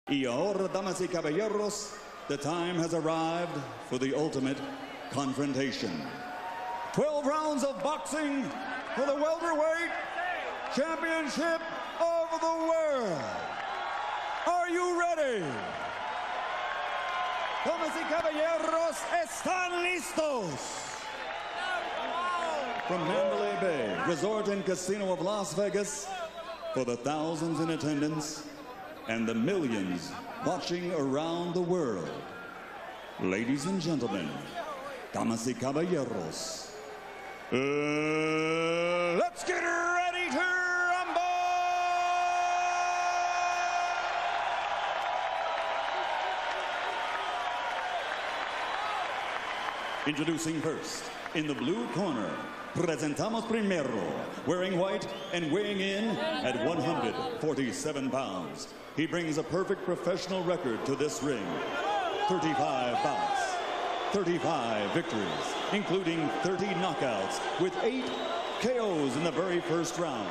Y ahora, damas y caballeros, the time has arrived for the ultimate confrontation. 12 rounds of boxing for the welterweight championship of the world. Are you ready? Damas y caballeros, ¿están listos? From Mandalay Bay, Resort and Casino of Las Vegas, for the thousands in attendance and the millions watching around the world. Ladies and gentlemen, damas y caballeros, let's get ready to rumble! Introducing first, in the blue corner, presentamos primero, wearing white and weighing in at 147 pounds. He brings a perfect professional record to this ring. 35 bouts, 35 victories, including 30 knockouts with 8 KOs in the very first round.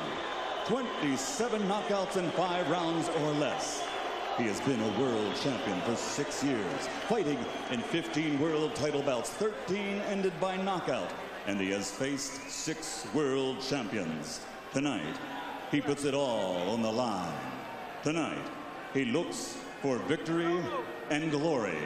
27 knockouts in 5 rounds or less. He has been a world champion for 6 years, fighting in 15 world title bouts, 13 ended by knockout, and he has faced 6 world champions. Tonight, he puts it all on the line. Tonight, he looks for victory and glory.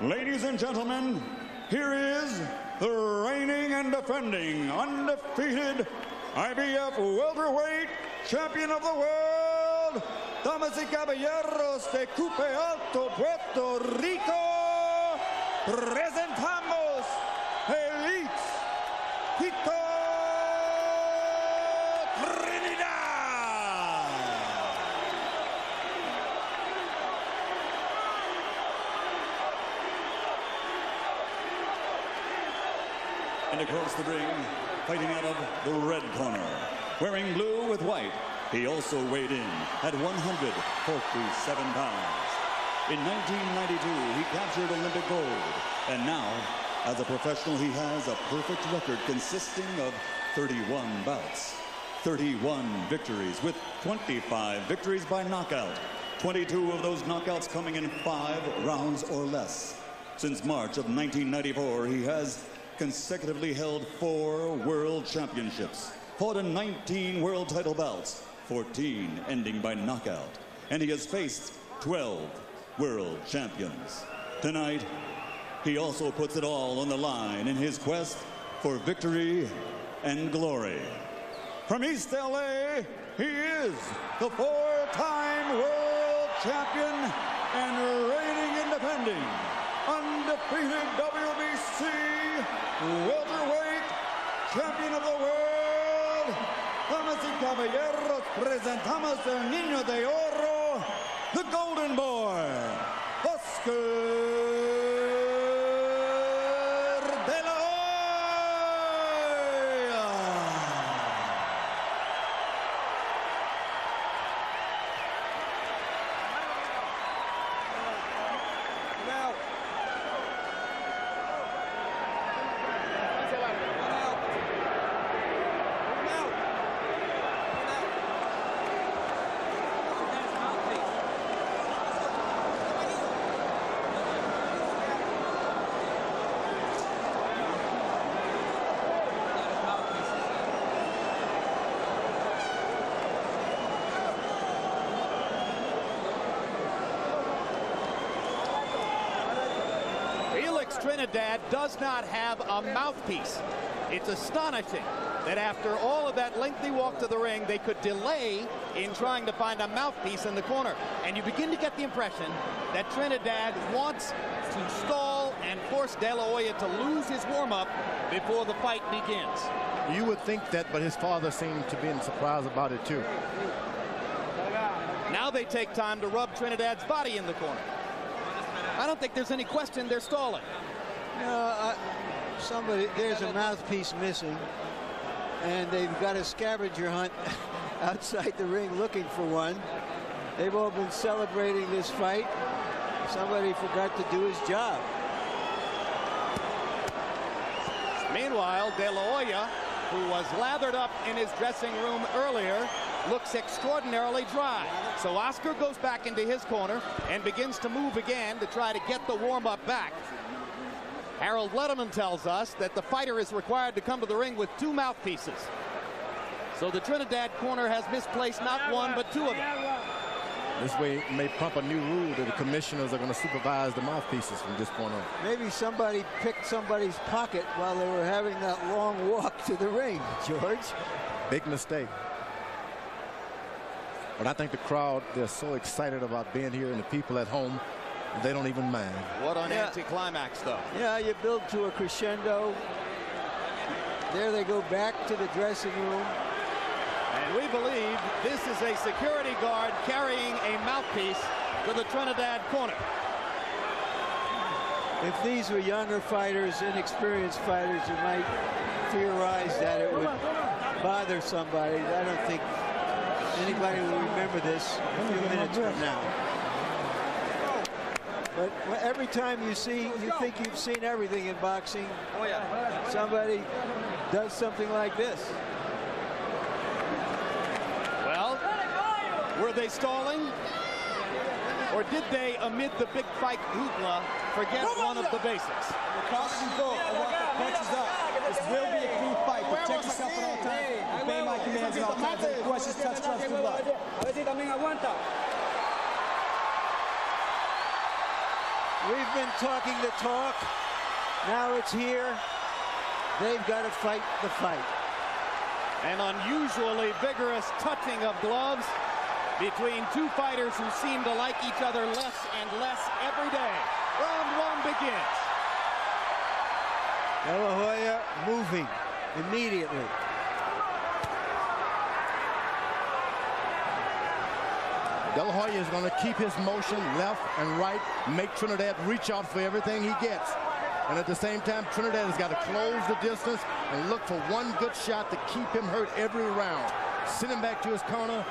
Ladies and gentlemen, here is the reigning and defending undefeated IBF welterweight champion of the world, damas y caballeros de Cupe Alto, Puerto Rico, presentamos Feliz Trinidad. And across the ring, fighting out of the red corner, wearing blue with white, he also weighed in at 147 pounds. In 1992, he captured Olympic gold, and now, as a professional, he has a perfect record consisting of 31 bouts, 31 victories with 25 victories by knockout, 22 of those knockouts coming in 5 rounds or less. Since March of 1994, he has consecutively held 4 world championships, fought in 19 world title bouts, 14 ending by knockout, and he has faced 12 world champions. Tonight, he also puts it all on the line in his quest for victory and glory. From East LA, he is the 4-time world champion and reigning and defending undefeated WBC welterweight champion of the world. Damas y caballeros, presentamos el niño de oro, the golden boy, Oscar. Félix Trinidad does not have a mouthpiece. It's astonishing that after all of that lengthy walk to the ring, they could delay in trying to find a mouthpiece in the corner. And you begin to get the impression that Trinidad wants to stall and force De La Hoya to lose his warm-up before the fight begins. You would think that, but his father seemed to be surprised about it too. Now they take time to rub Trinidad's body in the corner. I don't think there's any question they're stalling. No, there's a mouthpiece missing, and they've got a scavenger hunt outside the ring looking for one. They've all been celebrating this fight. Somebody forgot to do his job. Meanwhile, De La Hoya, who was lathered up in his dressing room earlier, looks extraordinarily dry. So Oscar goes back into his corner and begins to move again to try to get the warm-up back. Harold Letterman tells us that the fighter is required to come to the ring with 2 mouthpieces. So the Trinidad corner has misplaced not 1 but 2 of them. This way may prompt a new rule that the commissioners are going to supervise the mouthpieces from this point on. Maybe somebody picked somebody's pocket while they were having that long walk to the ring, George. Big mistake. But I think the crowd, they're so excited about being here, and the people at home, they don't even mind. What an anticlimax, though. Yeah, you build to a crescendo. There they go back to the dressing room. And we believe this is a security guard carrying a mouthpiece to the Trinidad corner. If these were younger fighters, inexperienced fighters, you might theorize that it would bother somebody. I don't think anybody will remember this a few minutes from now. But every time you think you've seen everything in boxing, somebody does something like this. Well, were they stalling? Or did they, amid the big fight hoopla, forget one of the basics? Caution vote. I want the punches up. This will be a clean fight. Protect yourself at all times. Obey my commands at all times. Any questions, touch, trust, good luck. We've been talking the talk. Now it's here. They've got to fight the fight. An unusually vigorous touching of gloves between 2 fighters who seem to like each other less and less every day. Round 1 begins. De La Hoya moving immediately. De La Hoya is going to keep his motion left and right, make Trinidad reach out for everything he gets. And at the same time, Trinidad has got to close the distance and look for one good shot to keep him hurt every round. Send him back to his corner.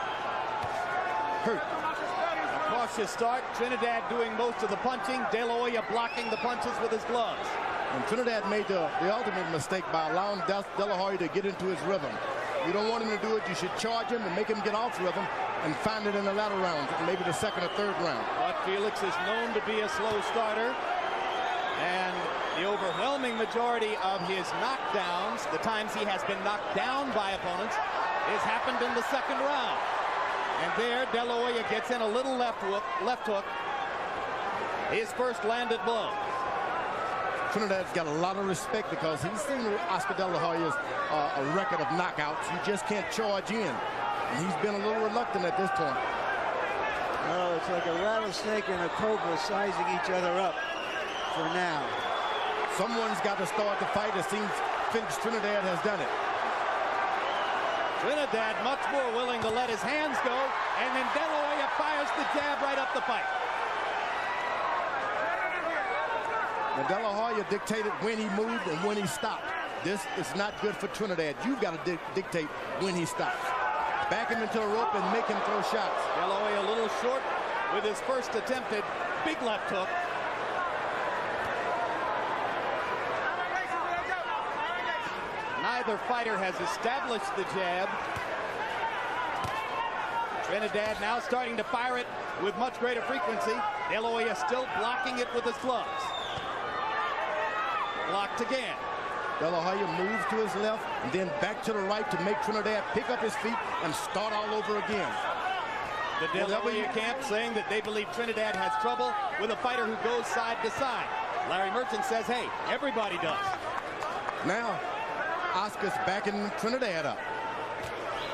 Hurt. A cautious start. Trinidad doing most of the punching. De La Hoya blocking the punches with his gloves. And Trinidad made the ultimate mistake by allowing De La Hoya to get into his rhythm. You don't want him to do it. You should charge him and make him get off rhythm and find it in the latter rounds, maybe the 2nd or 3rd round. But Felix is known to be a slow starter. And the overwhelming majority of his knockdowns, the times he has been knocked down by opponents, has happened in the 2nd round. And there, De La Hoya gets in a little left hook. His first landed blow. Trinidad's got a lot of respect because he's seen Oscar De La Hoya's a record of knockouts. You just can't charge in. And he's been a little reluctant at this point. Oh, it's like a rattlesnake and a cobra sizing each other up for now. Someone's got to start the fight. It seems Félix Trinidad has done it. Trinidad much more willing to let his hands go, and then De La Hoya fires the jab right up the pipe. And De La Hoya dictated when he moved and when he stopped. This is not good for Trinidad. You've got to dictate when he stops. Back him into the rope and make him throw shots. De La Hoya a little short with his first attempted big left hook. Neither fighter has established the jab. Trinidad now starting to fire it with much greater frequency. De La Hoya still blocking it with his gloves. Blocked again. De La Hoya moves to his left and then back to the right to make Trinidad pick up his feet and start all over again. The De La Hoya camp saying that they believe Trinidad has trouble with a fighter who goes side to side. Larry Merchant says, hey, everybody does. Now, Oscar's backing Trinidad up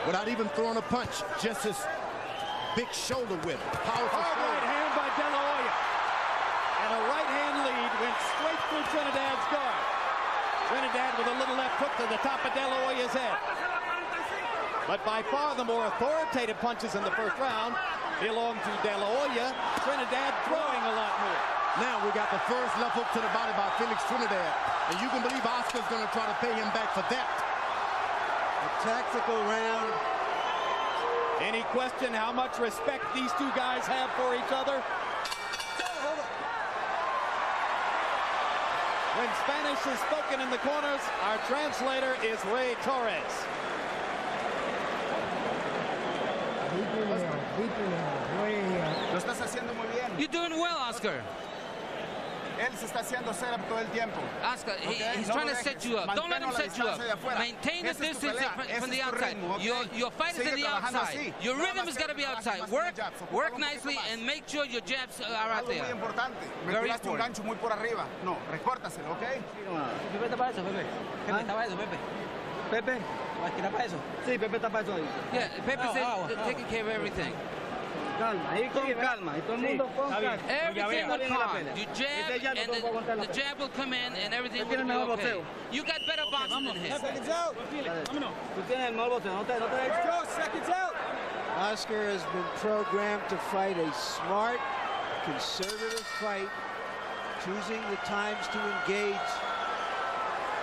without even throwing a punch, just his big shoulder width. Powerful right hand by De La Hoya. And a right hand lead went straight through Trinidad's guard. Trinidad with a little left hook to the top of De La Hoya's head. But by far the more authoritative punches in the first round belong to De La Hoya. Trinidad throwing a lot more. Now we got the first left hook to the body by Félix Trinidad. And you can believe Oscar's going to try to pay him back for that. A tactical round. Any question how much respect these 2 guys have for each other? When Spanish is spoken in the corners, our translator is Ray Torres. Lo estás haciendo muy bien. You're doing well, Oscar. Él se está haciendo setup todo el tiempo. Oscar, he's trying to set you up. Don't let him set you up. Maintain the distance from the outside. Your fight is in the outside. Your rhythm is going to be outside. Work nicely and make sure your jabs are out there. Muy importante. Me tiraste un gancho muy por arriba. No, recórtaselo, ¿ok? Pepe está para eso, Pepe. Pepe está para eso, Pepe. Pepe, ¿está para eso? Sí, Pepe está para eso ahí. Yeah, Pepe said taking care of everything. Calma, ahí con calma. Y todo el mundo con calma. Everything will calm. You jab, and the jab will come in, and everything will be okay. You got better boxing than him. Seconds out. Tú tienes el mejor boxeo. No te Joe, seconds out. Oscar has been programmed to fight a smart, conservative fight, choosing the times to engage.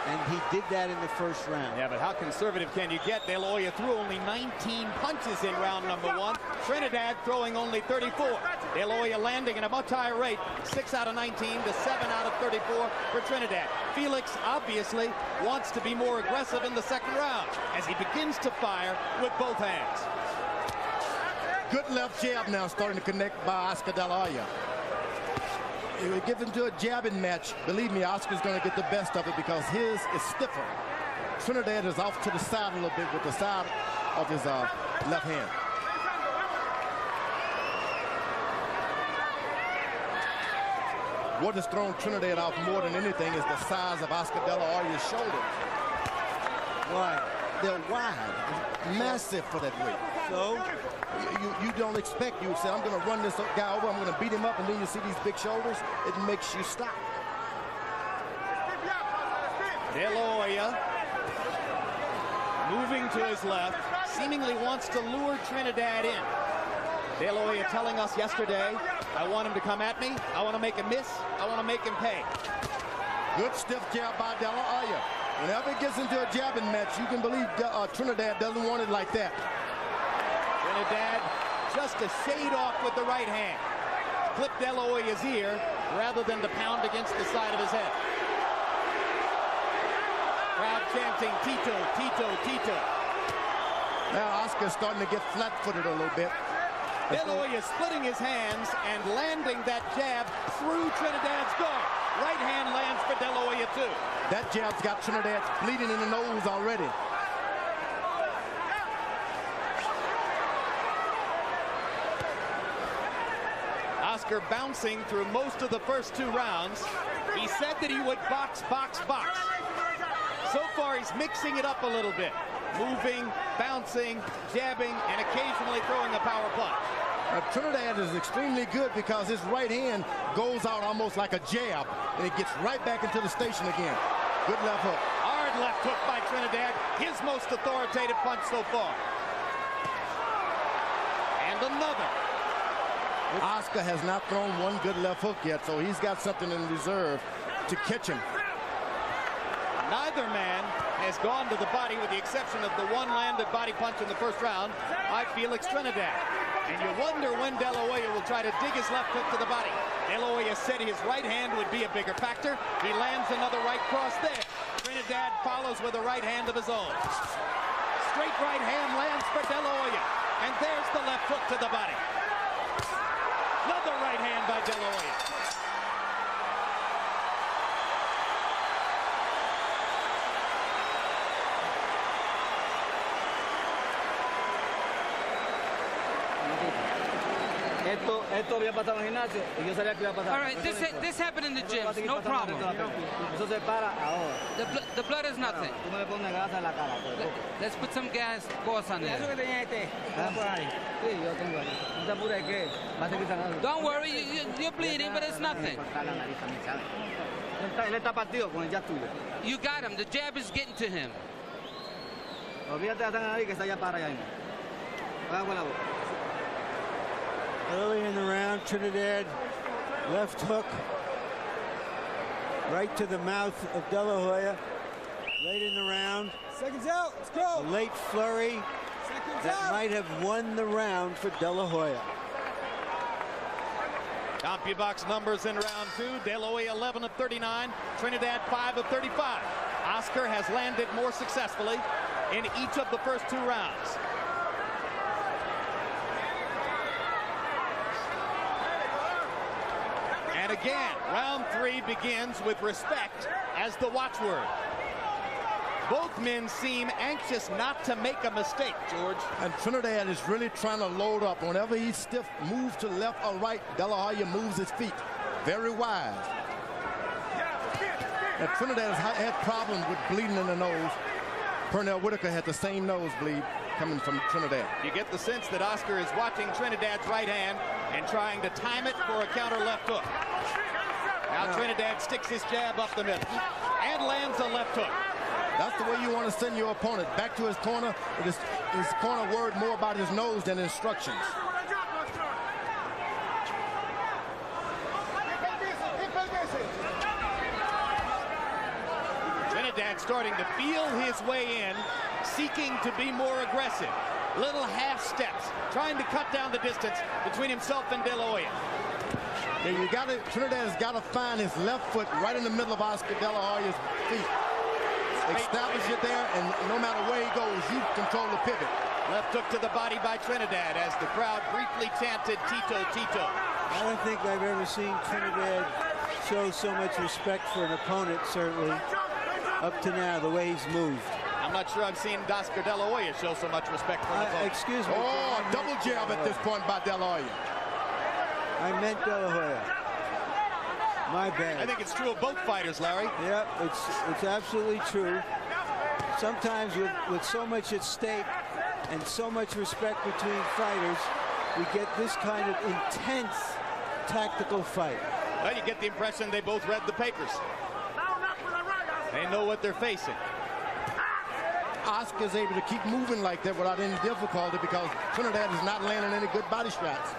And he did that in the first round. Yeah, but how conservative can you get? De La Hoya threw only 19 punches in round number 1. Trinidad throwing only 34. De La Hoya landing at a much higher rate, 6 out of 19 to 7 out of 34 for Trinidad. Felix obviously wants to be more aggressive in the second round as he begins to fire with both hands. Good left jab now starting to connect by Oscar De La Hoya. If we get into a jabbing match, believe me, Oscar's going to get the best of it because his is stiffer. Trinidad is off to the side a little bit with the side of his left hand. What has thrown Trinidad off more than anything is the size of Oscar De La Hoya's shoulders. Why? They're wide. Massive for that weight. So? You don't expect, you say, I'm going to run this guy over, I'm going to beat him up, and then you see these big shoulders, it makes you stop. De La Hoya moving to his left, seemingly wants to lure Trinidad in. De La Hoya telling us yesterday, I want him to come at me, I want to make him miss, I want to make him pay. Good stiff jab by De La Hoya. Whenever it gets into a jabbing match, you can believe Trinidad doesn't want it like that. Trinidad just a shade off with the right hand. Clip De La Hoya's ear rather than to pound against the side of his head. Crowd chanting Tito, Tito, Tito. Now Oscar's starting to get flat-footed a little bit. De La Hoya splitting his hands and landing that jab through Trinidad's guard. Right hand lands for De La Hoya too. That jab's got Trinidad bleeding in the nose already. Oscar bouncing through most of the first 2 rounds. He said that he would box, box, box. So far, he's mixing it up a little bit. Moving, bouncing, jabbing, and occasionally throwing a power punch. Trinidad is extremely good because his right hand goes out almost like a jab, and it gets right back into the station again. Good left hook. Hard left hook by Trinidad. His most authoritative punch so far. And another. Oscar has not thrown one good left hook yet, so he's got something in reserve to catch him. Neither man has gone to the body with the exception of the one landed body punch in the first round by Félix Trinidad. And you wonder when De La Hoya will try to dig his left hook to the body. De La Hoya said his right hand would be a bigger factor. He lands another right cross there. Trinidad follows with a right hand of his own. Straight right hand lands for De La Hoya. And there's the left hook to the body. Another right hand by De La Hoya. Esto había pasado en el gimnasio y yo sabía que iba a pasar. All right, this happened in the gym, no problem. Eso se para ahora. The blood is nothing. Tú me pones gas en la cara. Let's put some gas on there. Eso que tenía por ahí. Sí, yo tengo ahí. No te apures que va a seguir sangrando. Don't worry, you're bleeding, but it's nothing. Él está partido con el jab tuyo. You got him. The jab is getting to him. Olvídate de la nariz que está allá para allá mismo. Haga con la boca. Early in the round, Trinidad left hook right to the mouth of De La Hoya. Late in the round, Seconds out, let's go. a late flurry that might have won the round for De La Hoya. CompuBox numbers in round 2. De La Hoya 11 of 39. Trinidad 5 of 35. Oscar has landed more successfully in each of the first 2 rounds. And again, round 3 begins with respect as the watchword. Both men seem anxious not to make a mistake, George. And Trinidad is really trying to load up. Whenever he stiff moves to left or right, De La Hoya moves his feet. Very wise. And Trinidad has had problems with bleeding in the nose. Pernell Whitaker had the same nosebleed coming from Trinidad. You get the sense that Oscar is watching Trinidad's right hand and trying to time it for a counter left hook. Now Trinidad sticks his jab up the middle and lands a left hook. That's the way you want to send your opponent back to his corner. His corner worried more about his nose than instructions. Trinidad starting to feel his way in, seeking to be more aggressive. Little half steps, trying to cut down the distance between himself and De La Hoya. Yeah, Trinidad has got to find his left foot right in the middle of Oscar De La Hoya's feet. Establish it there, and no matter where he goes, you control the pivot. Left hook to the body by Trinidad as the crowd briefly chanted Tito, Tito. I don't think I've ever seen Trinidad show so much respect for an opponent, certainly, up to now, the way he's moved. I'm not sure I've seen Oscar De La Hoya show so much respect for an opponent. Excuse me. Oh, double jab at this point by De La Hoya. I meant De La Hoya. My bad. I think it's true of both fighters, Larry. Yep, it's absolutely true. Sometimes with so much at stake and so much respect between fighters, we get this kind of intense tactical fight. Well, you get the impression they both read the papers. They know what they're facing. Oscar's able to keep moving like that without any difficulty because Trinidad is not landing any good body shots.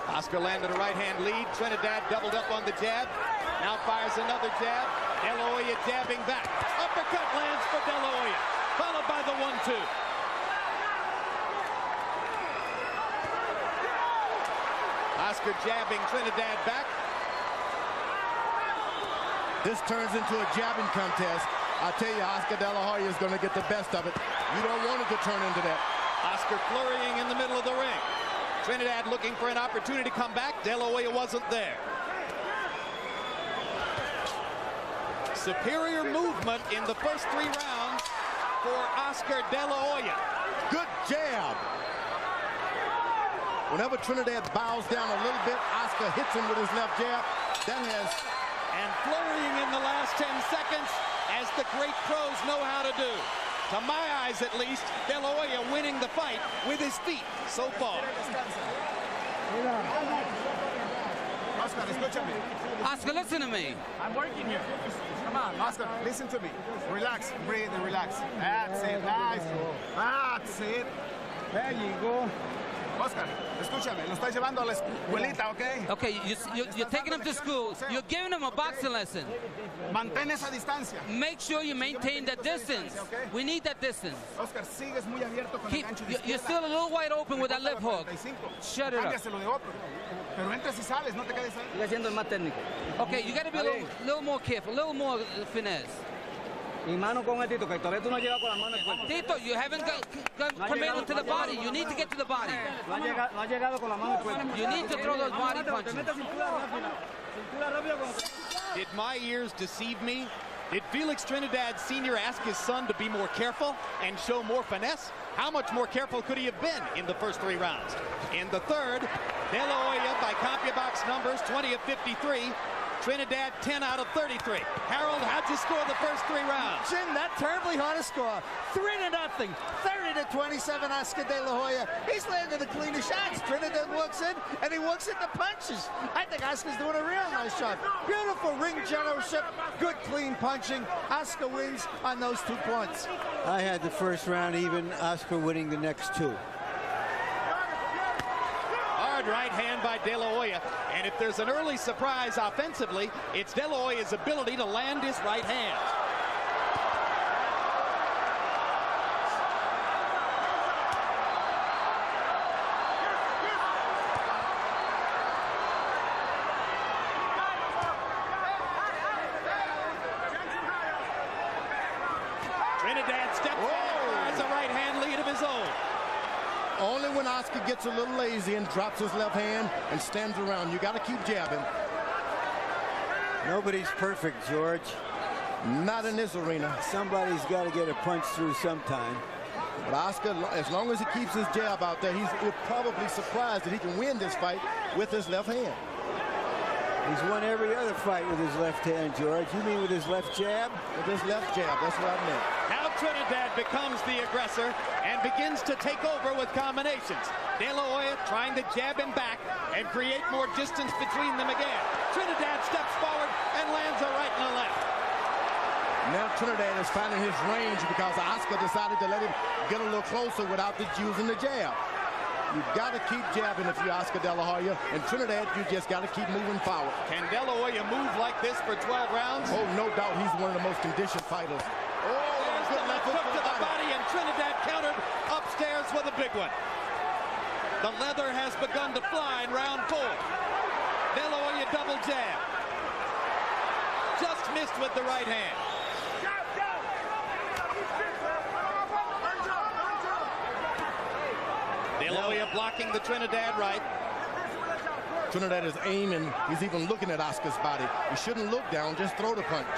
Oscar landed a right-hand lead. Trinidad doubled up on the jab. Now fires another jab. De La Hoya jabbing back. Uppercut lands for De La Hoya, followed by the 1-2. Oscar jabbing Trinidad back. This turns into a jabbing contest. I tell you, Oscar De La Hoya is going to get the best of it. You don't want it to turn into that. Oscar flurrying in the middle of the ring. Trinidad looking for an opportunity to come back. De La Hoya wasn't there. Superior movement in the first 3 rounds for Oscar De La Hoya. Good jab. Whenever Trinidad bows down a little bit, Oscar hits him with his left jab. That has... And flurrying in the last 10 seconds, as the great pros know how to do. To my eyes, at least, De La Hoya winning the fight with his feet so far. Oscar, escúchame. Oscar, listen to me. I'm working here. Come on, Oscar, listen to me. Relax, breathe and relax. That's it, nice. That's it. There you go. Oscar, escúchame, lo estás llevando a la escuelita, ¿ok? Okay, you're taking him to school. You're giving him a boxing lesson. Mantén esa distancia. Make sure you maintain that distance. We need that distance. Oscar, sigues muy abierto con el gancho de You're still a little wide open with that lip hook. Shut it up. Cámbiaselo de otro. Pero entras y sales, no te quedes ahí. Sigue siendo el más técnico. Okay, you got to be a little more careful, a little more finesse. Mi mano con el Tito, que todavía tú no llegas con la mano en el cuerpo. Tito, you haven't come into the body. You need to get to the body. No ha llegado con la mano en el cuerpo. You need to throw those body punches. Did my ears deceive me? Did Felix Trinidad Sr. ask his son to be more careful and show more finesse? How much more careful could he have been in the first 3 rounds? In the third, De La Hoya by CompuBox numbers 20 of 53. Trinidad 10 out of 33. Harold, how'd you score the first 3 rounds? Jim, not terribly hard to score. 3-0, 30-27, Oscar De La Hoya. He's landing the cleaner shots. Trinidad walks in, and he walks into punches. I think Oscar's doing a real nice job. Beautiful ring generalship, good clean punching. Oscar wins on those 2 points. I had the first round even, Oscar winning the next 2. Hard right hand by De La Hoya. And if there's an early surprise offensively, it's De La Hoya's ability to land his right hand. Trinidad steps in, has a right hand lead of his own. Only when Oscar gets a little lazy and drops his left hand and stands around. You got to keep jabbing. Nobody's perfect, George. Not in this arena. Somebody's got to get a punch through sometime. But Oscar, as long as he keeps his jab out there, he'll probably surprised that he can win this fight with his left hand. He's won every other fight with his left hand, George. You mean with his left jab? With his left jab, that's what I meant. Now Trinidad becomes the aggressor and begins to take over with combinations. De La Hoya trying to jab him back and create more distance between them again. Trinidad steps forward and lands a right and a left. Now Trinidad is finding his range because Oscar decided to let him get a little closer without using the jab. You've got to keep jabbing if you're Oscar De La Hoya. And Trinidad, you just got to keep moving forward. Can De La Hoya move like this for 12 rounds? Oh, no doubt he's one of the most conditioned fighters. Oh, there's the left hook to the body, and Trinidad countered upstairs with a big one. The leather has begun to fly in round 4. De La Hoya double jab. Just missed with the right hand. De La Hoya blocking the Trinidad right. Trinidad is aiming. He's even looking at Oscar's body. He shouldn't look down, just throw the punch.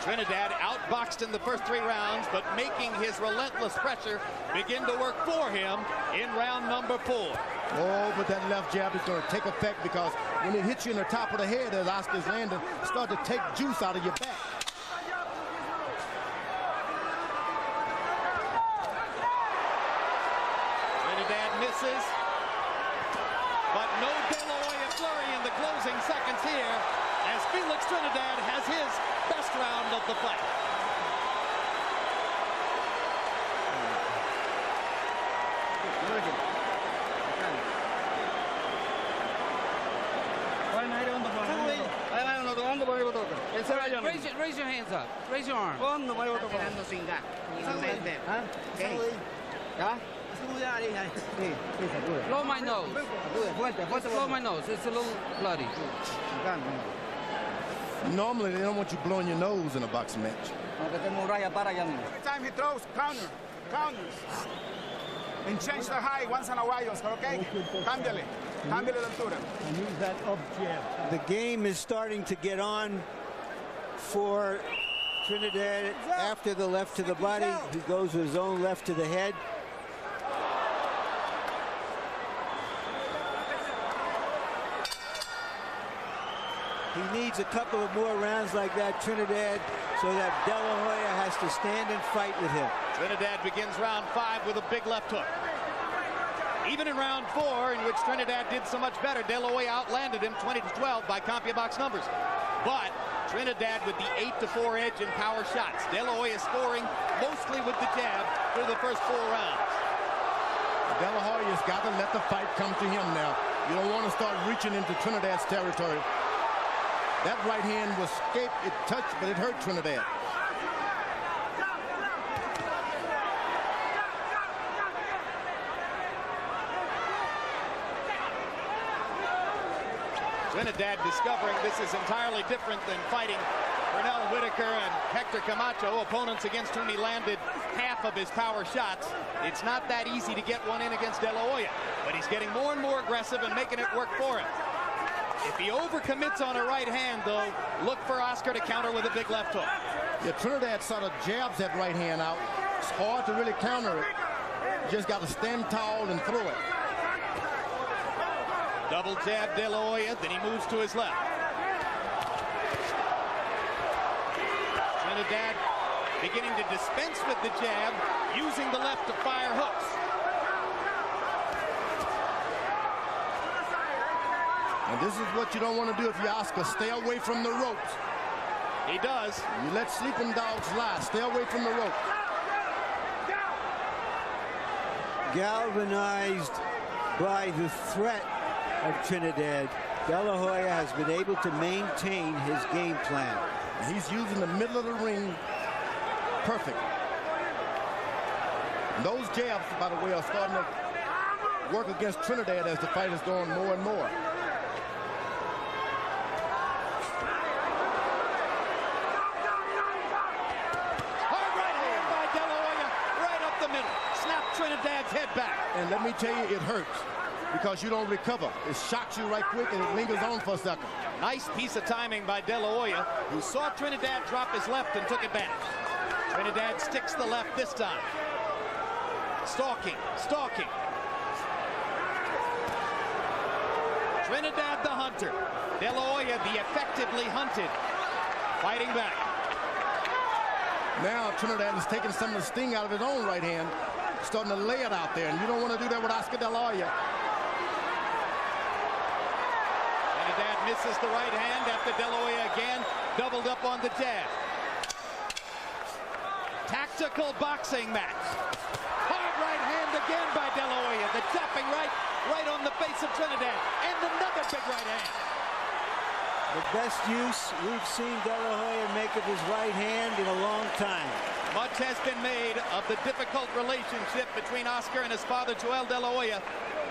Trinidad outboxed in the first 3 rounds, but making his relentless pressure begin to work for him in round number 4. Oh, but that left jab is going to take effect because when it hits you in the top of the head as Oscar's landing, start to take juice out of your back. Misses, but no De La Hoya flurry in the closing seconds here as Félix Trinidad has his best round of the fight. Raise your hands up. Raise your arm. Blow my nose. Blow my nose. It's a little bloody. Normally, they don't want you blowing your nose in a boxing match. Every time he throws, counters. And change the height once in a while, Oscar, okay? Cámbiale la altura. And use that up jab. The game is starting to get on for Trinidad after the left to the body. He goes with his own left to the head. He needs a couple of more rounds like that, Trinidad, so that De La Hoya has to stand and fight with him. Trinidad begins round 5 with a big left hook. Even in round 4, in which Trinidad did so much better, De La Hoya outlanded him 20-12 by CompuBox numbers. But Trinidad with the 8-4 edge in power shots. De La Hoya scoring mostly with the jab through the first 4 rounds. De La Hoya's got to let the fight come to him now. You don't want to start reaching into Trinidad's territory. That right hand was escaped, it touched, but it hurt Trinidad. Trinidad discovering this is entirely different than fighting Pernell Whitaker and Hector Camacho, opponents against whom he landed half of his power shots. It's not that easy to get one in against De La Hoya, but he's getting more and more aggressive and making it work for him. If he overcommits on a right hand, though, look for Oscar to counter with a big left hook. Yeah, Trinidad sort of jabs that right hand out. It's hard to really counter it. You just got to stand tall and throw it. Double jab De La Hoya, then he moves to his left. Trinidad beginning to dispense with the jab, using the left to fire hooks. And this is what you don't want to do if you're Oscar. Stay away from the ropes. He does. You let sleeping dogs lie. Stay away from the rope. Galvanized by the threat of Trinidad, De La Hoya has been able to maintain his game plan. He's using the middle of the ring perfect. And those jabs, by the way, are starting to work against Trinidad as the fight is going more and more. Trinidad's head back. And let me tell you, it hurts. because you don't recover. It shocks you right quick and it lingers on for a second. Nice piece of timing by De La Hoya, who saw Trinidad drop his left and took advantage. Trinidad sticks the left this time. Stalking. Trinidad the hunter. De La Hoya the effectively hunted. Fighting back. Now Trinidad is taking some of the sting out of his own right hand, starting to lay it out there, and you don't want to do that with Oscar De La Hoya. Trinidad misses the right hand after De La Hoya again doubled up on the jab. Tactical boxing match. Hard right hand again by De La Hoya. The chopping right on the face of Trinidad, and another big right hand. The best use we've seen De La Hoya make of his right hand in a long time. Much has been made of the difficult relationship between Oscar and his father, Joel De La Hoya.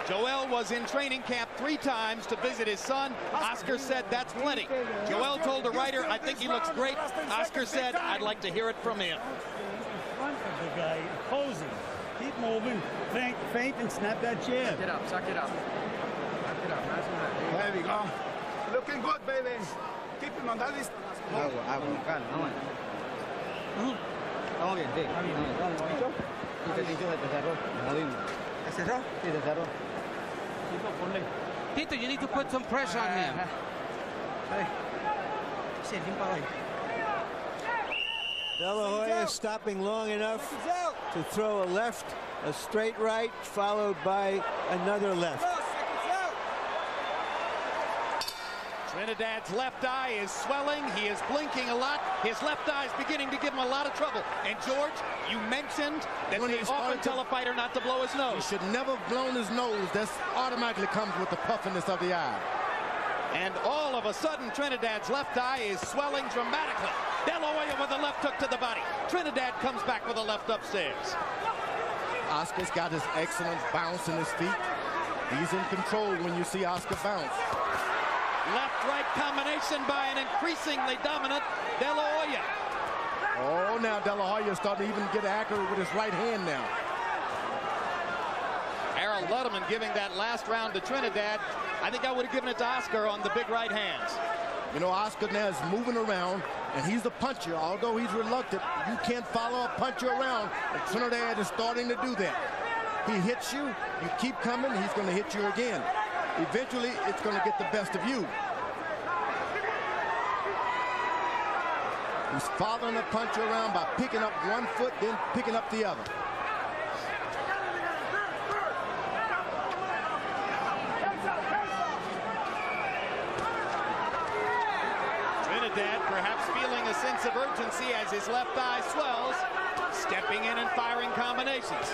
Joel was in training camp 3 times to visit his son. Oscar said that's plenty. Joel told the writer, I think he looks great. Oscar said, I'd like to hear it from him. Front of the guy, opposing. Keep moving, feint and snap that jab. Suck it up. There we go. Looking good, baby. Keep him on that list. Estamos bien, sí. Tito, you need to put some pressure on him. De La Hoya stopping long enough to throw a left, a straight right, followed by another left. Trinidad's left eye is swelling. He is blinking a lot. His left eye is beginning to give him a lot of trouble. And George, you mentioned that they often tell a fighter not to blow his nose. He should never have blown his nose. That automatically comes with the puffiness of the eye. And all of a sudden, Trinidad's left eye is swelling dramatically. De La Hoya with a left hook to the body. Trinidad comes back with a left upstairs. Oscar's got his excellent bounce in his feet. He's in control when you see Oscar bounce. Left-right combination by an increasingly dominant De La Hoya. Oh, now De La Hoya is starting to even get accurate with his right hand now. Harold Ludeman giving that last round to Trinidad. I think I would have given it to Oscar on the big right hands. You know, Oscar now is moving around, and he's the puncher. Although he's reluctant, you can't follow a puncher around, and Trinidad is starting to do that. He hits you, you keep coming, he's going to hit you again. Eventually, it's going to get the best of you. He's following the puncher around by picking up one foot, then picking up the other. Trinidad perhaps feeling a sense of urgency as his left eye swells, stepping in and firing combinations.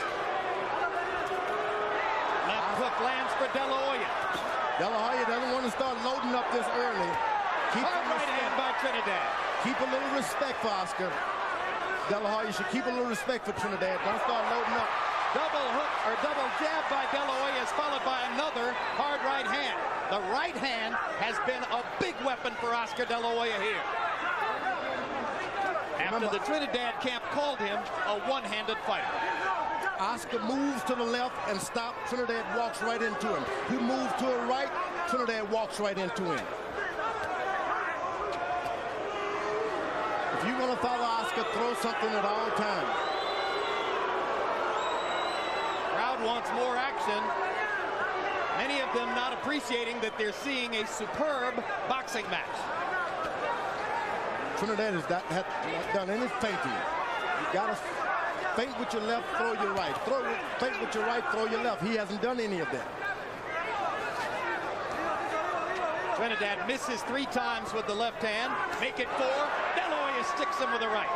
Left hook lands for De La Hoya. De La Hoya doesn't want to start loading up this early. Hard right hand by Trinidad. Keep a little respect for Oscar. De La Hoya should keep a little respect for Trinidad. Don't start loading up. Double hook or double jab by De La Hoya is followed by another hard right hand. The right hand has been a big weapon for Oscar De La Hoya here. After the Trinidad camp called him a one-handed fighter. Oscar moves to the left and stops. Trinidad walks right into him. He moves to the right. Trinidad walks right into him. If you're going to follow Oscar, throw something at all times. Crowd wants more action. Many of them not appreciating that they're seeing a superb boxing match. Trinidad has not done any feinting. You got to feint with your left, throw your right. Feint with your right, throw your left. He hasn't done any of that. Trinidad misses 3 times with the left hand. Make it 4. De La Hoya sticks him with the right.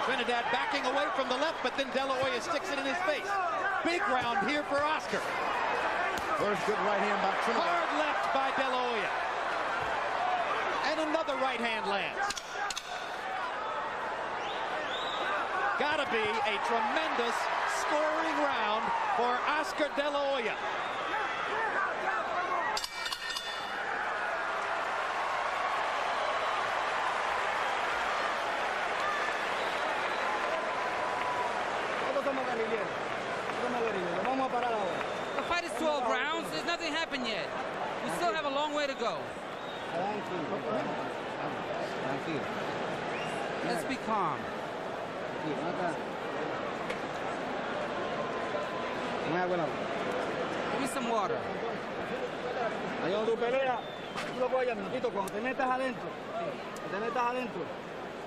Trinidad backing away from the left, but then De La Hoya sticks it in his face. Big round here for Oscar. First good right hand by Trinidad. Hard left by De La Hoya. And another right hand lands. Gotta be a tremendous scoring round for Oscar De La Hoya. Vamos a parar ahora. 12 rounds. There's nothing happened yet. We still have a long way to go. Let's be calm. Give me some water. Tu pelea, tú lo puedes minutito cuando te metas adentro.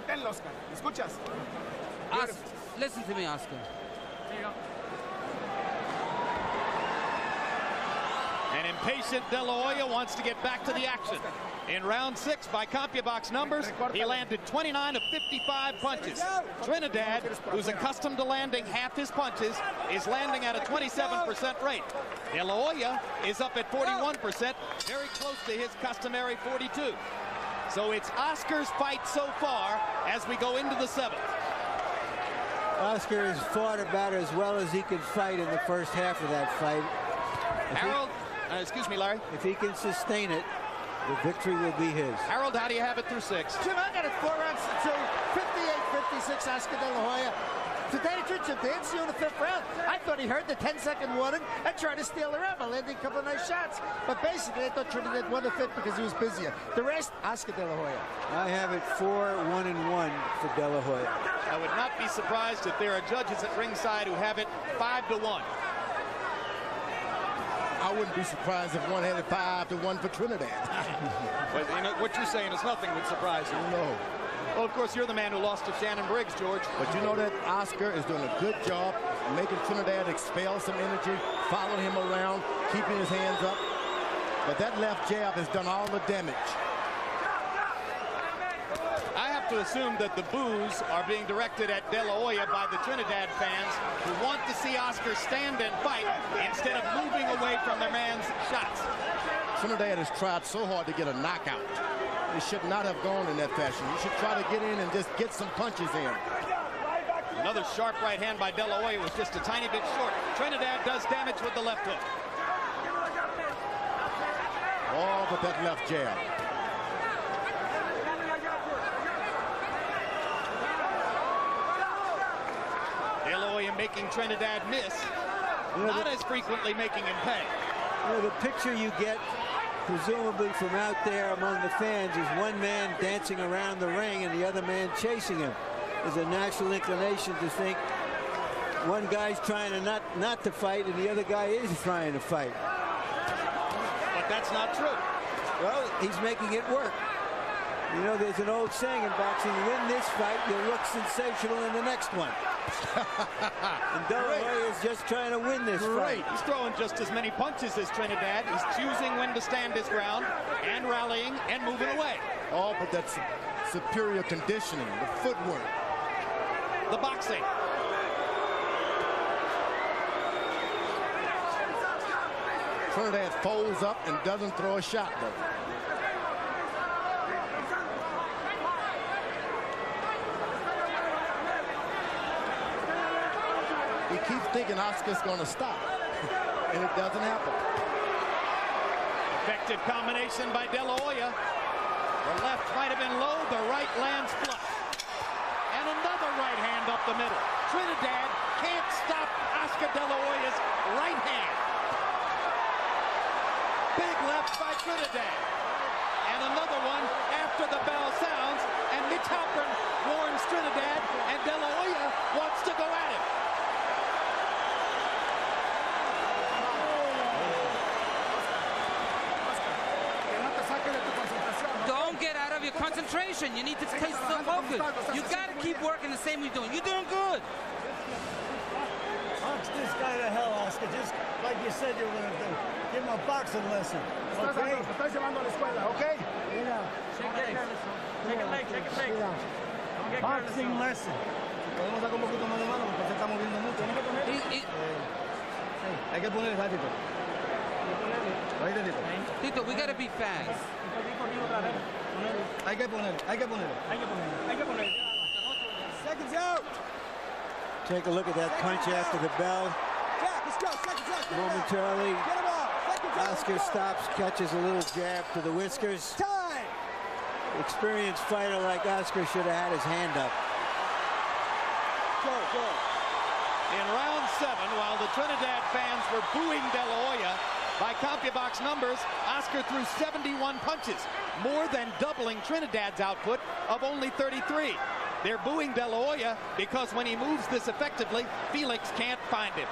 Tenlo, Oscar. ¿Escuchas? Listen to me, Oscar. An impatient De La Hoya wants to get back to the action. In round 6, by CompuBox numbers, he landed 29 of 55 punches. Trinidad, who's accustomed to landing half his punches, is landing at a 27% rate. De La Hoya is up at 41%, very close to his customary 42. So it's Oscar's fight so far as we go into the 7th. Oscar has fought about as well as he could fight in the first half of that fight. Harold, excuse me, Larry. If he can sustain it, the victory will be his. Harold, how do you have it through 6? Jim, I got it 4 rounds to 2, 58-56, Oscar De La Hoya. To tell you the truth, Jim, didn't see you in the 5th round. I thought he heard the 10-second warning and tried to steal the round by landing a couple of nice shots. But basically, I thought Trinidad won the 5th because he was busier. The rest, Oscar De La Hoya. I have it 4-1-1 for De La Hoya. I would not be surprised if there are judges at ringside who have it 5-1. I wouldn't be surprised if one had it 5-1 for Trinidad. But you know, what you're saying is nothing would surprise you. No. Well, of course, you're the man who lost to Shannon Briggs, George. But you know that Oscar is doing a good job making Trinidad expel some energy, following him around, keeping his hands up. But that left jab has done all the damage. I have to assume that the boos are being directed at De La Hoya by the Trinidad fans who want to see Oscar stand and fight instead of moving away from their man's shots. Trinidad has tried so hard to get a knockout. It should not have gone in that fashion. You should try to get in and just get some punches in. Another sharp right hand by De La Hoya was just a tiny bit short. Trinidad does damage with the left hook. Oh, but that left jab. De La Hoya making Trinidad miss, not as frequently making him pay. You know, the picture you get, presumably from out there among the fans, is one man dancing around the ring and the other man chasing him. There's a natural inclination to think one guy's trying to not to fight and the other guy is trying to fight. But that's not true. Well, he's making it work. You know, there's an old saying in boxing, win this fight, you'll look sensational in the next one. And De La Hoya is just trying to win this fight. He's throwing just as many punches as Trinidad. He's choosing when to stand his ground and rallying and moving away. Oh, but that's superior conditioning, the footwork. The boxing. Trinidad folds up and doesn't throw a shot, though. He keeps thinking Oscar's going to stop, and it doesn't happen. Effective combination by De La Hoya. The left might have been low, the right lands flush. And another right hand up the middle. Trinidad can't stop Oscar De La Hoya's right hand. Big left by Trinidad. And another one after the bell sounds, and Mitch Halpern warns Trinidad, and De La Hoya wants to go at him. Don't get out of your concentration. You need to stay so focused. You got to keep working the same way you're doing. You're doing good. Box this guy to hell, Oscar. Just like you said you were going to do. Give him a boxing lesson. Okay? Estás llevando a la escuela, okay? Shake a leg. Don't get boxing lesson. Podemos dar un poquito más de mano porque se está moviendo mucho. Hay que poner el Tito. Tito, we got to be fast. Hay que poner. Seconds out. Take a look at that punch after the bell. Jack, let's go. Seconds out. Momentarily, Get him off. Seconds out. Oscar stops, catches a little jab to the whiskers. Time. Experienced fighter like Oscar should have had his hand up. In round 7, while the Trinidad fans were booing De La Hoya, CompuBox numbers, Oscar threw 71 punches, more than doubling Trinidad's output of only 33. They're booing De La Hoya because when he moves this effectively, Felix can't find him.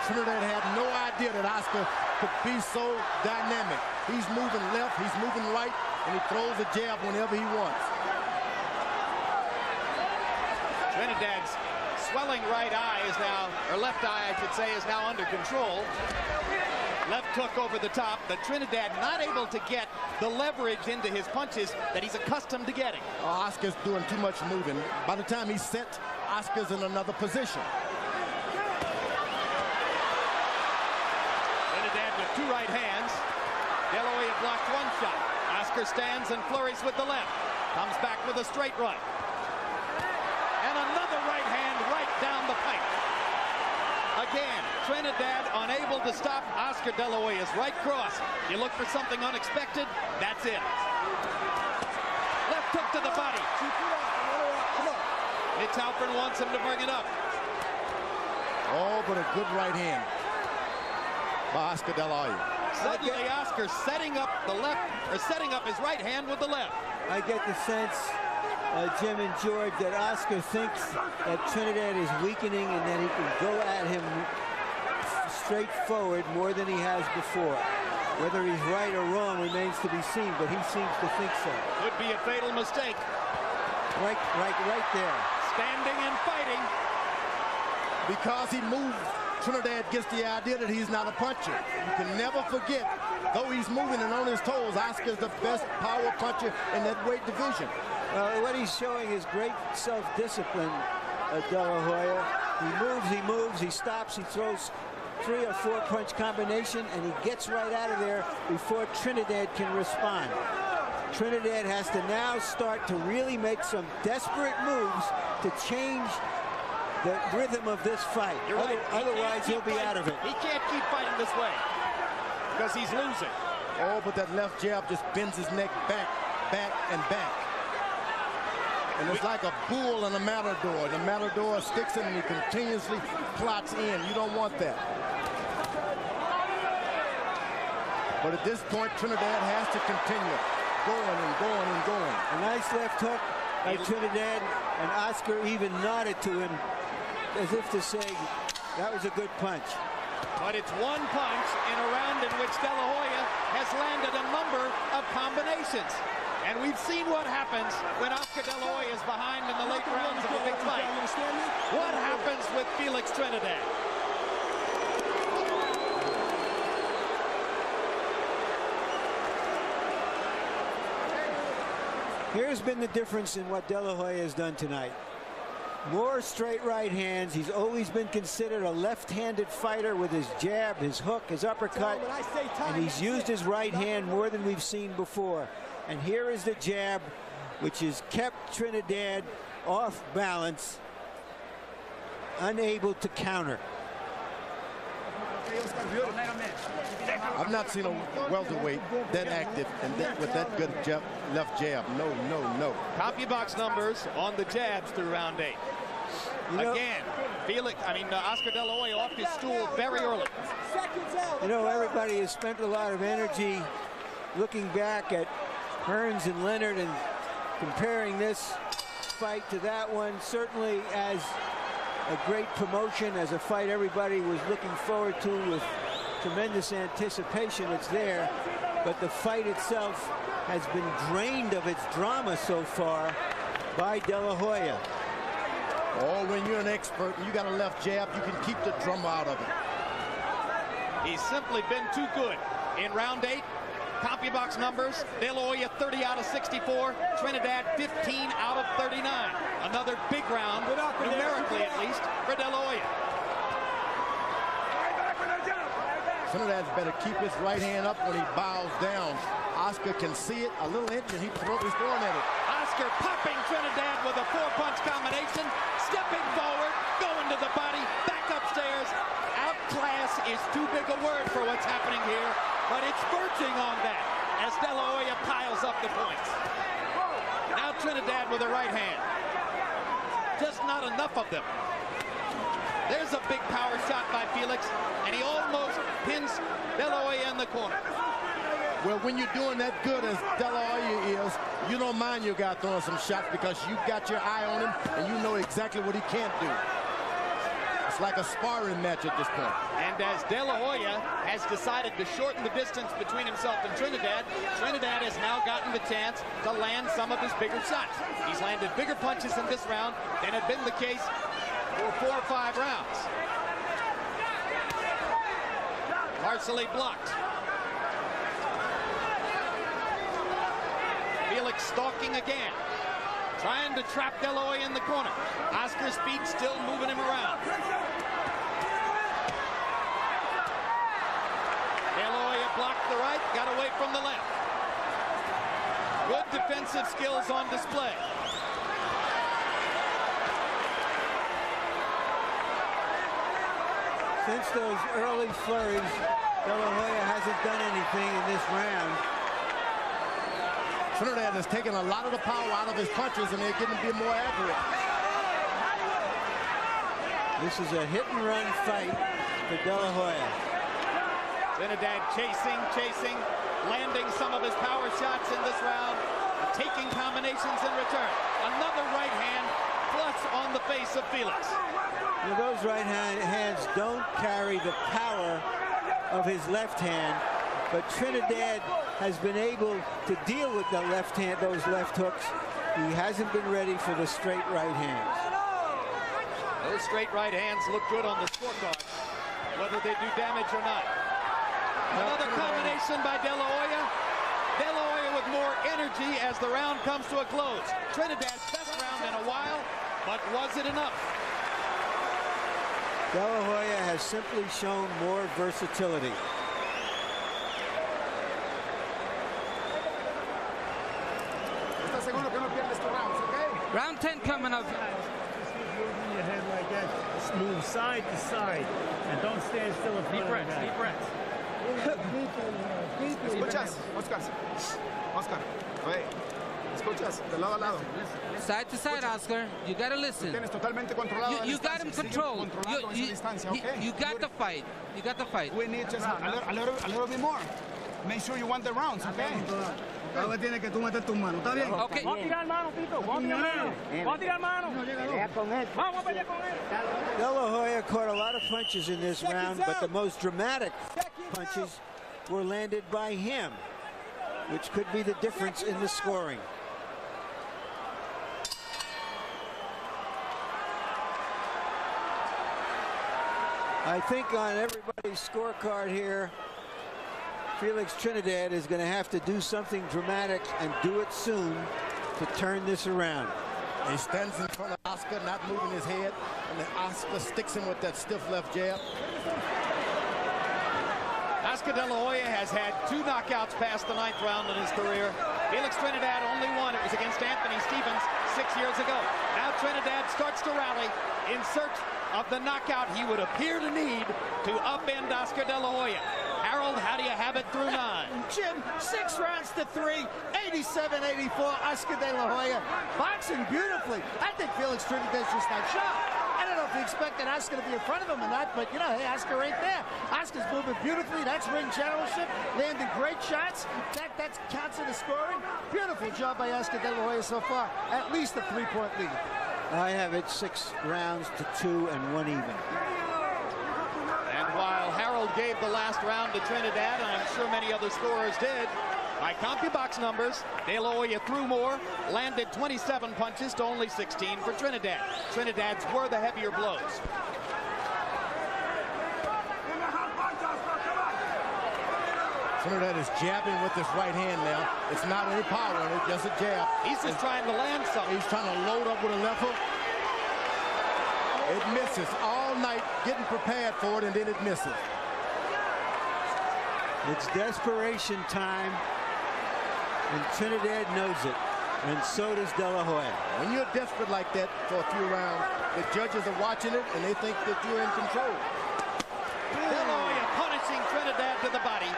Trinidad had no idea that Oscar could be so dynamic. He's moving left, he's moving right, and he throws a jab whenever he wants. Trinidad's swelling right eye is now, or left eye I should say, is now under control. Left hook over the top, but Trinidad not able to get the leverage into his punches that he's accustomed to getting. Oscar's doing too much moving. By the time he's set, Oscar's in another position. Trinidad with two right hands. De La Hoya blocked one shot. Oscar stands and flurries with the left. Comes back with a straight right. And another right hand right down the pipe. Again, Trinidad unable to stop Oscar De La Hoya's right cross. You look for something unexpected, that's it. Left hook to the body. Mitch Halpern wants him to bring it up. Oh, but a good right hand by Oscar De La Hoya. Suddenly Oscar setting up the left, or setting up his right hand with the left. I get the sense, Jim and George, that Oscar thinks that Trinidad is weakening and that he can go at him straight forward more than he has before. Whether he's right or wrong remains to be seen, but he seems to think so. Could be a fatal mistake. Right there. Standing and fighting. Because he moved, Trinidad gets the idea that he's not a puncher. You can never forget, though he's moving and on his toes, Oscar's the best power puncher in that weight division. What he's showing is great self-discipline, De La Hoya. He moves, he stops, he throws 3 or 4 punch combination, and he gets right out of there before Trinidad can respond. Trinidad has to now start to really make some desperate moves to change the rhythm of this fight. You're right. Otherwise, he'll be out of it. He can't keep fighting this way because he's losing. Oh, but that left jab just bends his neck back, and back. And it's like a bull and a matador. The matador sticks in and he continuously plots in. You don't want that. But at this point, Trinidad has to continue going and going and going. A nice left hook by Trinidad, and Oscar even nodded to him as if to say, that was a good punch. But it's one punch in a round in which De La Hoya has landed a number of combinations. And we've seen what happens when Oscar De La Hoya is behind in the late rounds of a big fight. What happens with Felix Trinidad? Here's been the difference in what De La Hoya has done tonight. More straight right hands. He's always been considered a left-handed fighter with his jab, his hook, his uppercut, and he's used his right hand more than we've seen before. And here is the jab, which has kept Trinidad off balance, unable to counter. I've not seen a welterweight that active and with that good left jab. No. CompuBox numbers on the jabs through round 8. Again, Oscar De La Hoya off his stool very early. You know, everybody has spent a lot of energy looking back at Hearns and Leonard and comparing this fight to that one, certainly as a great promotion, as a fight everybody was looking forward to with tremendous anticipation. It's there, but the fight itself has been drained of its drama so far by De La Hoya. Oh, when you're an expert and you got a left jab, you can keep the drama out of it. He's simply been too good. In round 8, CompuBox numbers, De La Hoya 30 out of 64, Trinidad 15 out of 39. Another big round, numerically at least, for De La Hoya. Trinidad's better keep his right hand up when he bows down. Oscar can see it, a little inch, and he's throwing at it. Oscar popping Trinidad with a 4-punch combination, stepping forward, going to the body, back upstairs. Outclass is too big a word for what's happening here, but it's verging on that as De La Hoya piles up the points. Now Trinidad with a right hand. Just not enough of them. There's a big power shot by Felix, and he almost finds De La Hoya in the corner. Well, when you're doing that good as De La Hoya is, you don't mind your guy throwing some shots because you got your eye on him and you know exactly what he can't do. It's like a sparring match at this point. And as De La Hoya has decided to shorten the distance between himself and Trinidad, Trinidad has now gotten the chance to land some of his bigger shots. He's landed bigger punches in this round than had been the case for 4 or 5 rounds. Partially blocked. Felix stalking again, trying to trap De La Hoya in the corner. Oscar's feet still moving him around. De La Hoya blocked the right, got away from the left. Good defensive skills on display. Since those early flurries, De La Hoya hasn't done anything in this round. Trinidad has taken a lot of the power out of his punches and they're getting to be more accurate. This is a hit-and-run fight for De La Hoya. Trinidad chasing, landing some of his power shots in this round, taking combinations in return. Another right hand plus on the face of Felix. Now, those right hands don't carry the power of his left hand, but Trinidad has been able to deal with the left hand, those left hooks. He hasn't been ready for the straight right hands. Those straight right hands look good on the scorecard, whether they do damage or not. Another combination by De La Hoya. De La Hoya with more energy as the round comes to a close. Trinidad's best round in a while, but was it enough? De La Hoya has simply shown more versatility. Round 10 coming up. Just keep moving your head like that. Just move side to side. And don't stand still in front of the guy. Deep breaths. ¿Escuchas? Oscar. Oye, ¿escuchas? De lado a lado. Side to side, Oscar. You gotta listen. Tienes totalmente controlado. You got him controlled. You got the fight. You got the fight. We need just a little bit more. Make sure you want the rounds, okay? Ahora tienes que tú meter tus manos. ¿Está bien? Okay. Vamos a tirar mano, Tito. Vamos a tirar mano. Vamos a tirar mano. Vamos a pelear con él. De La Hoya caught a lot of punches in this round, but the most dramatic punches were landed by him, which could be the difference in the scoring. I think on everybody's scorecard here, Felix Trinidad is going to have to do something dramatic and do it soon to turn this around. He stands in front of Oscar, not moving his head, and then Oscar sticks him with that stiff left jab. Oscar De La Hoya has had 2 knockouts past the 9th round in his career. Felix Trinidad only one. It was against Anthony Stevens 6 years ago. Now Trinidad starts to rally in search of the knockout he would appear to need to upend Oscar De La Hoya. Harold, how do you have it through 9? Jim, 6 rounds to 3, 87-84, Oscar De La Hoya. Boxing beautifully. I think Felix Trinidad's just not sharp. I don't know if he expected Oscar to be in front of him or not, but, you know, hey, Oscar right there. Oscar's moving beautifully. That's ring generalship. Landing great shots. That counts in the scoring. Beautiful job by Oscar De La Hoya so far. At least a 3-point lead. I have it 6 rounds to 2 and 1 even. And while Harold gave the last round to Trinidad, and I'm sure many other scorers did, by CompuBox numbers, De La Hoya threw more, landed 27 punches to only 16 for Trinidad. Trinidad's were the heavier blows. Trinidad is jabbing with his right hand now. It's not any power in it, just a jab. He's just trying to land something. He's trying to load up with a left hook. It misses all night, getting prepared for it, and then it misses. It's desperation time, and Trinidad knows it, and so does De La Hoya. When you're desperate like that for a few rounds, the judges are watching it, and they think that you're in control. De La Hoya punishing Trinidad to the body.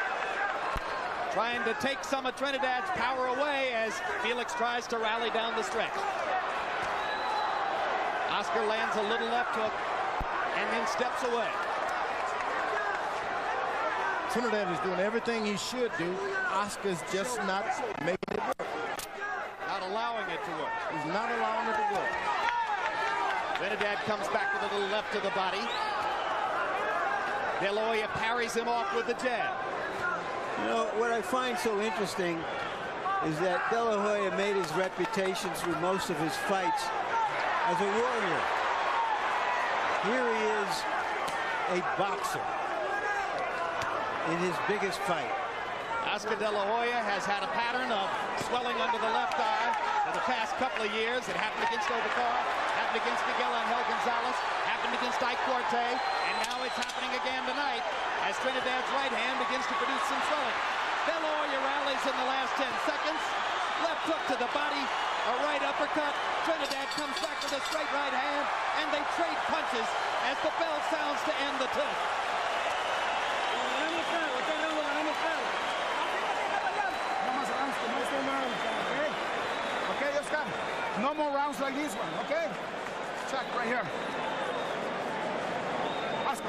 Trying to take some of Trinidad's power away as Felix tries to rally down the stretch. Oscar lands a little left hook and then steps away. Trinidad is doing everything he should do. Oscar's just not making it work. Not allowing it to work. He's not allowing it to work. Trinidad comes back with a little left to the body. De La Hoya parries him off with the jab. You know, what I find so interesting is that De La Hoya made his reputation through most of his fights as a warrior. Here he is, a boxer in his biggest fight. Oscar De La Hoya has had a pattern of swelling under the left eye for the past couple of years. It happened against Obacar, happened against Miguel Angel Gonzalez, happened against Ike Corte, and now it's happening again tonight as Trinidad's right hand begins to produce some swelling. De La Hoya rallies in the last 10 seconds. Left hook to the body, a right uppercut. Trinidad comes back with a straight right hand, and they trade punches as the bell sounds to end the 10th. Okay, Oscar. No more rounds like this one, okay? Check right here. Oscar.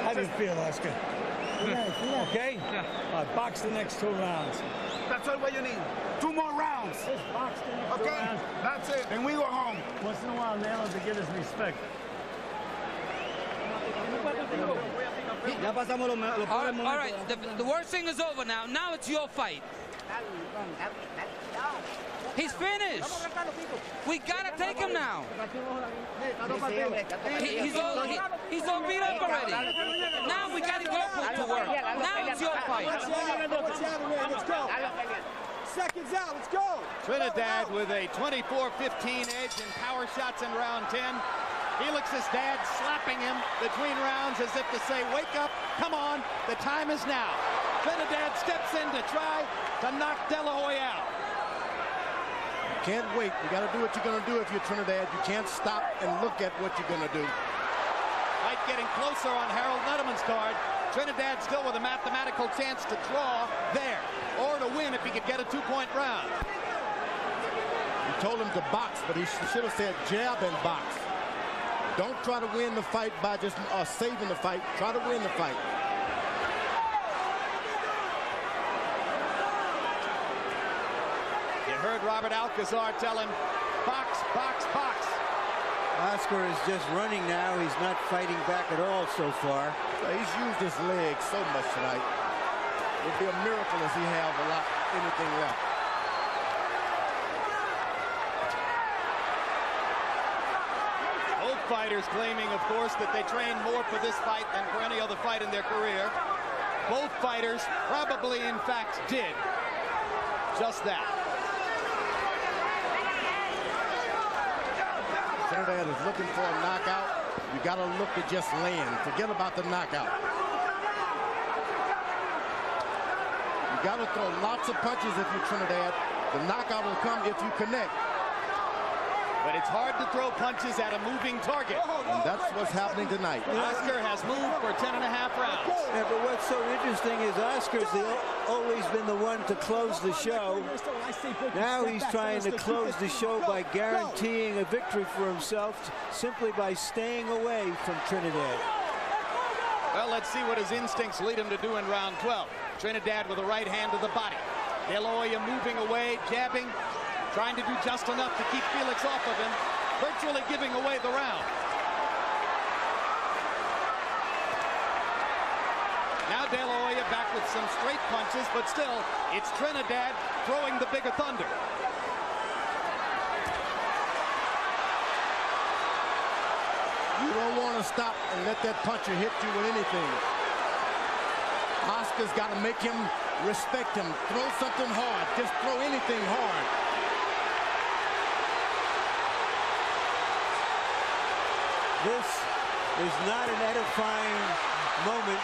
How do you feel, Oscar? Okay? Box the next 2 rounds. That's all what you need. 2 more rounds. Just box the next 2 Okay, rounds. that's it. And we go home. Once in a while, Nail to get his respect. All right, the worst thing is over now. Now it's your fight. He's finished. We gotta take him now. He's all beat up already. Now we gotta go to work. Now it's your fight. Let's go. Seconds out. Let's go. Trinidad with a 24-15 edge in power shots in round 10. Felix's dad slapping him between rounds as if to say, wake up, come on, the time is now. Trinidad steps in to try to knock De La Hoya out. Can't wait. You got to do what you're going to do if you're Trinidad. You can't stop and look at what you're going to do. Fight getting closer on Harold Nuttman's card. Trinidad still with a mathematical chance to draw there, or to win if he could get a 2-point round. He told him to box, but he should have said jab and box. Don't try to win the fight by just saving the fight. Try to win the fight. You heard Robert Alcazar tell him, box, box, box. Oscar is just running now. He's not fighting back at all so far. He's used his legs so much tonight. It would be a miracle if he have anything left. Both fighters claiming, of course, that they trained more for this fight than for any other fight in their career. Both fighters probably, in fact, did just that. Trinidad is looking for a knockout. You got to look to just land. Forget about the knockout. You got to throw lots of punches if you're Trinidad. The knockout will come if you connect. But it's hard to throw punches at a moving target. And that's what's happening tonight. Oscar has moved for 10.5 rounds. Yeah, but what's so interesting is Oscar's always been the one to close the show. Now he's trying to close the show by guaranteeing a victory for himself simply by staying away from Trinidad. Well, let's see what his instincts lead him to do in round 12. Trinidad with a right hand to the body. De La Hoya moving away, jabbing, trying to do just enough to keep Felix off of him, virtually giving away the round. Now De La Hoya back with some straight punches, but still, it's Trinidad throwing the bigger thunder. You don't want to stop and let that puncher hit you with anything. Oscar's got to make him respect him. Throw something hard. Just throw anything hard. This is not an edifying moment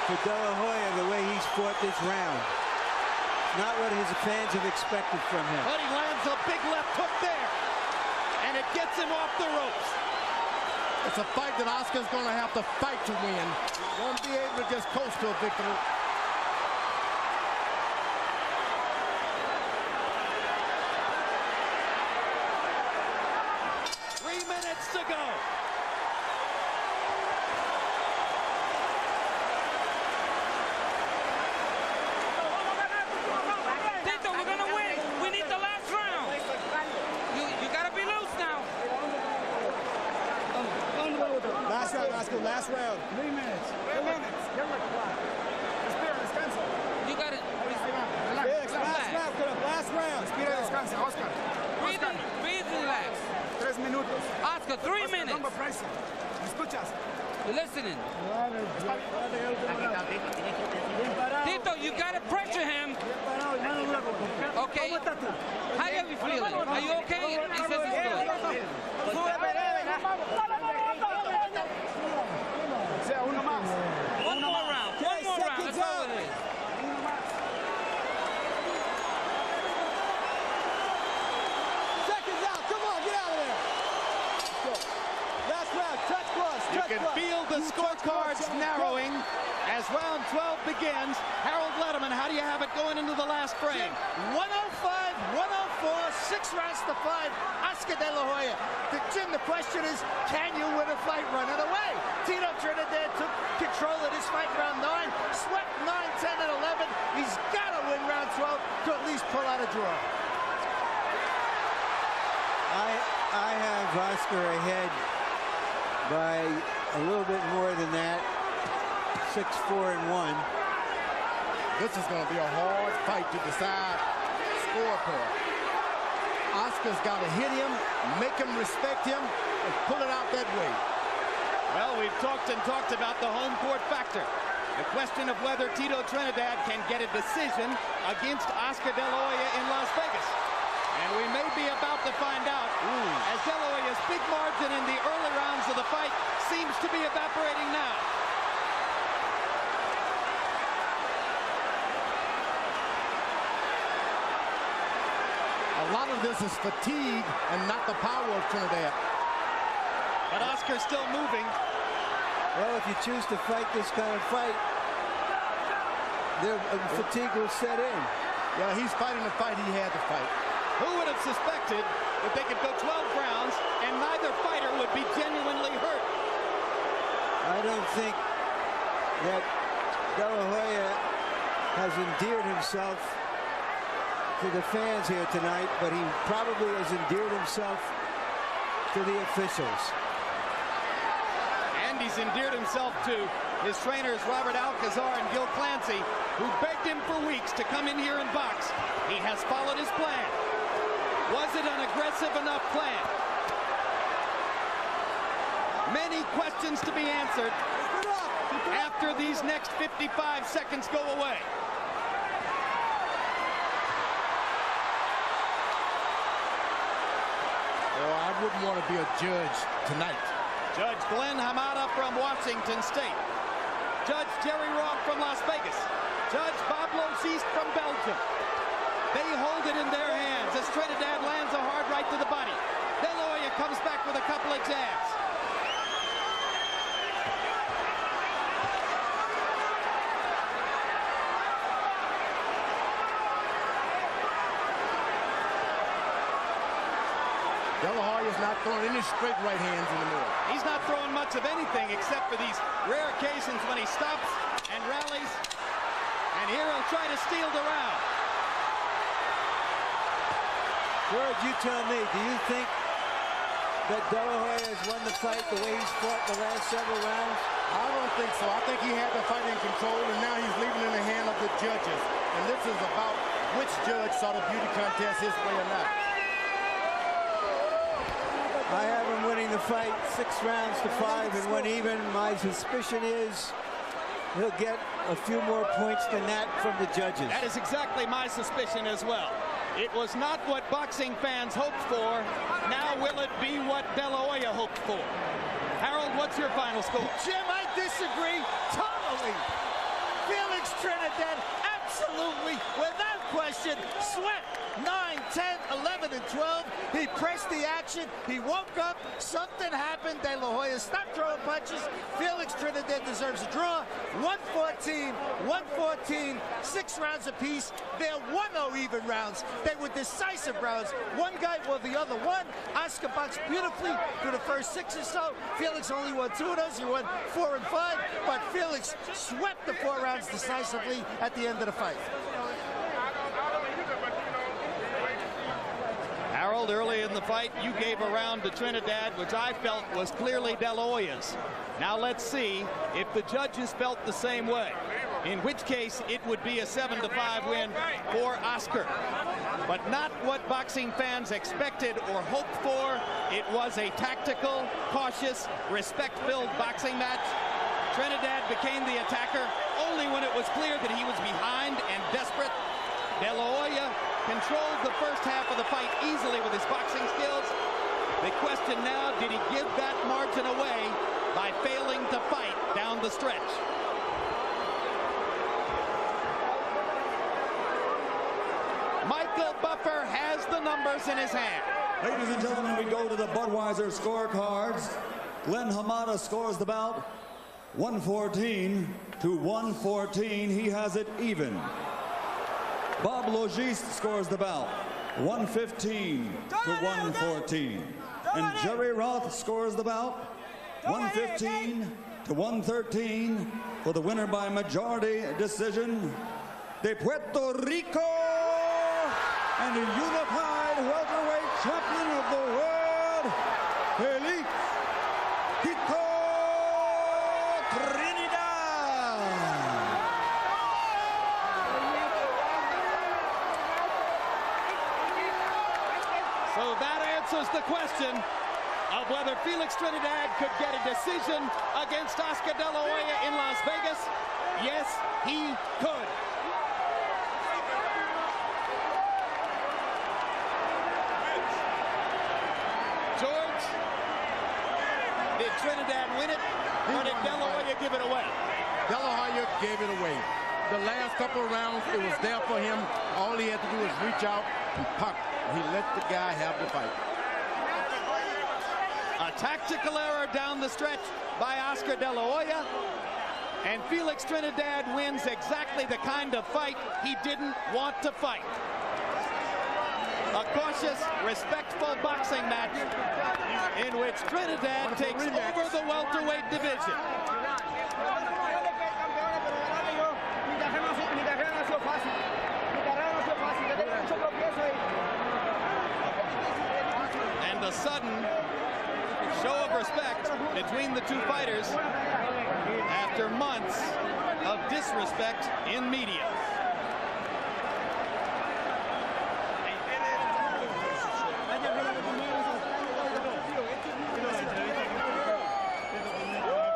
for De La Hoya the way he's fought this round. Not what his fans have expected from him. But he lands a big left hook there, and it gets him off the ropes. It's a fight that Oscar's going to have to fight to win. He won't be able to just coast to a victory. 3 minutes. 3 minutes. Give him a clock. Respira, descansa. You got it. Félix, last round. Respira y descansa, Oscar. Oscar. Breathe, relax. 3 minutos. Oscar, 3 minutes. Don't go pressing. ¿Me escuchas? You're listening. Tito, you gotta pressure him. Okay. How are you feeling? Are you okay? He says he's good. Sea uno más. One more round. One more round. That's all it is. Seconds out. Come on, get out of there. Last round. Touch gloves. You can feel the scorecards narrowing as round 12 begins. Harold Letterman, how do you have it going into the last frame? 105, 104, 6 rounds to 5. Oscar De La Hoya. Jim, the question is, can you win a fight running away? Tito Trinidad took control of this fight round 9, swept 9, 10, and 11. He's got to win round 12 to at least pull out a draw. I have Oscar ahead by a little bit more than that. 6-4-1. This is going to be a hard fight to decide scorecard. Oscar's got to hit him, make him respect him, and pull it out that way. Well, we've talked about the home court factor. The question of whether Tito Trinidad can get a decision against Oscar De La Hoya in Las Vegas. And we may be about to find out, as De La Hoya's big margin in the early rounds of the fight seems to be evaporating now. A lot of this is fatigue and not the power of Trinidad. But Oscar's still moving. Well, if you choose to fight this kind of fight, fatigue will set in. Yeah, he's fighting the fight he had to fight. Who would have suspected that they could go 12 rounds and neither fighter would be genuinely hurt? I don't think that De La Hoya has endeared himself to the fans here tonight, but he probably has endeared himself to the officials. And he's endeared himself to his trainers, Robert Alcazar and Gil Clancy, who begged him for weeks to come in here and box. He has followed his plan. Was it an aggressive enough plan? Many questions to be answered after these next 55 seconds go away. Oh, I wouldn't want to be a judge tonight. Judge Glenn Hamada from Washington State. Judge Jerry Roth from Las Vegas. Judge Bob Loseast from Belgium. They hold it in their hands as Trinidad lands a hard right to the body. De La Hoya comes back with a couple of jabs. De La Hoya's not throwing any straight right hands anymore. He's not throwing much of anything except for these rare occasions when he stops and rallies. And here he'll try to steal the round. George, you tell me, do you think that De La Hoya has won the fight the way he's fought the last several rounds? I don't think so. I think he had the fight in control, and now he's leaving it in the hand of the judges. And this is about which judge saw the beauty contest his way or not. I have him winning the fight 6 rounds to 5 and 1 even. My suspicion is he'll get a few more points than that from the judges. That is exactly my suspicion as well. It was not what boxing fans hoped for. Now will it be what De La Hoya hoped for? Harold, what's your final score? Jim, I disagree totally. Felix Trinidad, absolutely, without question, swept 9, 10, 11, and 12. He pressed the action. He woke up. Something happened. De La Hoya stopped throwing punches. Felix Trinidad deserves a draw. 114, 114, 6 rounds apiece. They're 1-0 even rounds. They were decisive rounds. One guy or the other won. Oscar boxed beautifully through the first 6 or so. Felix only won 2 of those. He won 4 and 5. But Felix swept the 4 rounds decisively at the end of the fight. Harold called early in the fight. You gave a round to Trinidad, which I felt was clearly De La Hoya's. Now let's see if the judges felt the same way, in which case it would be a 7-5 win for Oscar. But not what boxing fans expected or hoped for. It was a tactical, cautious, respect-filled boxing match. Trinidad became the attacker only when it was clear that he was behind and desperate. De La Hoya controlled the first half of the fight easily with his boxing skills. The question now, did he give that margin away by failing to fight down the stretch? Michael Buffer has the numbers in his hand. Ladies and gentlemen, we go to the Budweiser scorecards. Glenn Hamada scores the bout 114 to 114. He has it even. Bob Logiste scores the bout 115 to 114. And Jerry Roth scores the bout 115 to 113 for the winner by majority decision, de Puerto Rico and the unified welterweight champion of the world, Feliz Trinidad. So that answers the question of whether Felix Trinidad could get a decision against Oscar De La Hoya in Las Vegas. Yes, he could. George, did Trinidad win it, or did De La Hoya give it away? De La Hoya gave it away. The last couple of rounds, it was there for him. All he had to do was reach out and pop. He let the guy have the fight. A tactical error down the stretch by Oscar De La Hoya. And Felix Trinidad wins exactly the kind of fight he didn't want to fight. A cautious, respectful boxing match in which Trinidad takes over the welterweight division. And a sudden show of respect between the two fighters after months of disrespect in media.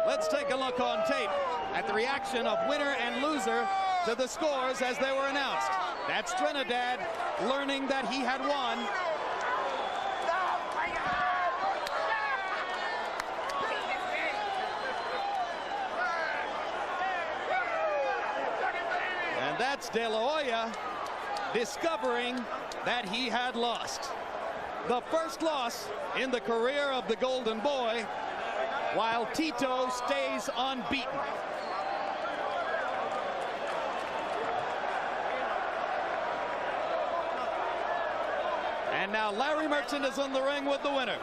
Let's take a look on tape at the reaction of winner and loser to the scores as they were announced. That's Trinidad learning that he had won. And that's De La Hoya discovering that he had lost. The first loss in the career of the Golden Boy, while Tito stays unbeaten. And now Larry Merchant is in the ring with the winner.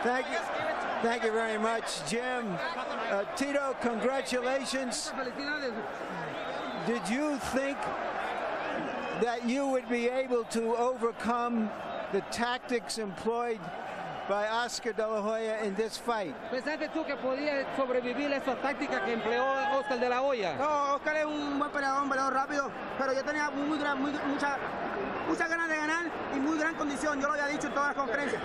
Thank you. Thank you very much, Jim. Tito, congratulations. Did you think that you would be able to overcome the tactics employed by Oscar De La Hoya in this fight? ¿Pensaste tú que podías sobrevivir esas tácticas que empleó Oscar De La Hoya? No, Oscar es un buen peleador, un peleador rápido, pero yo tenía muchas ganas de ganar y muy gran condición. Yo lo había dicho en todas las conferencias.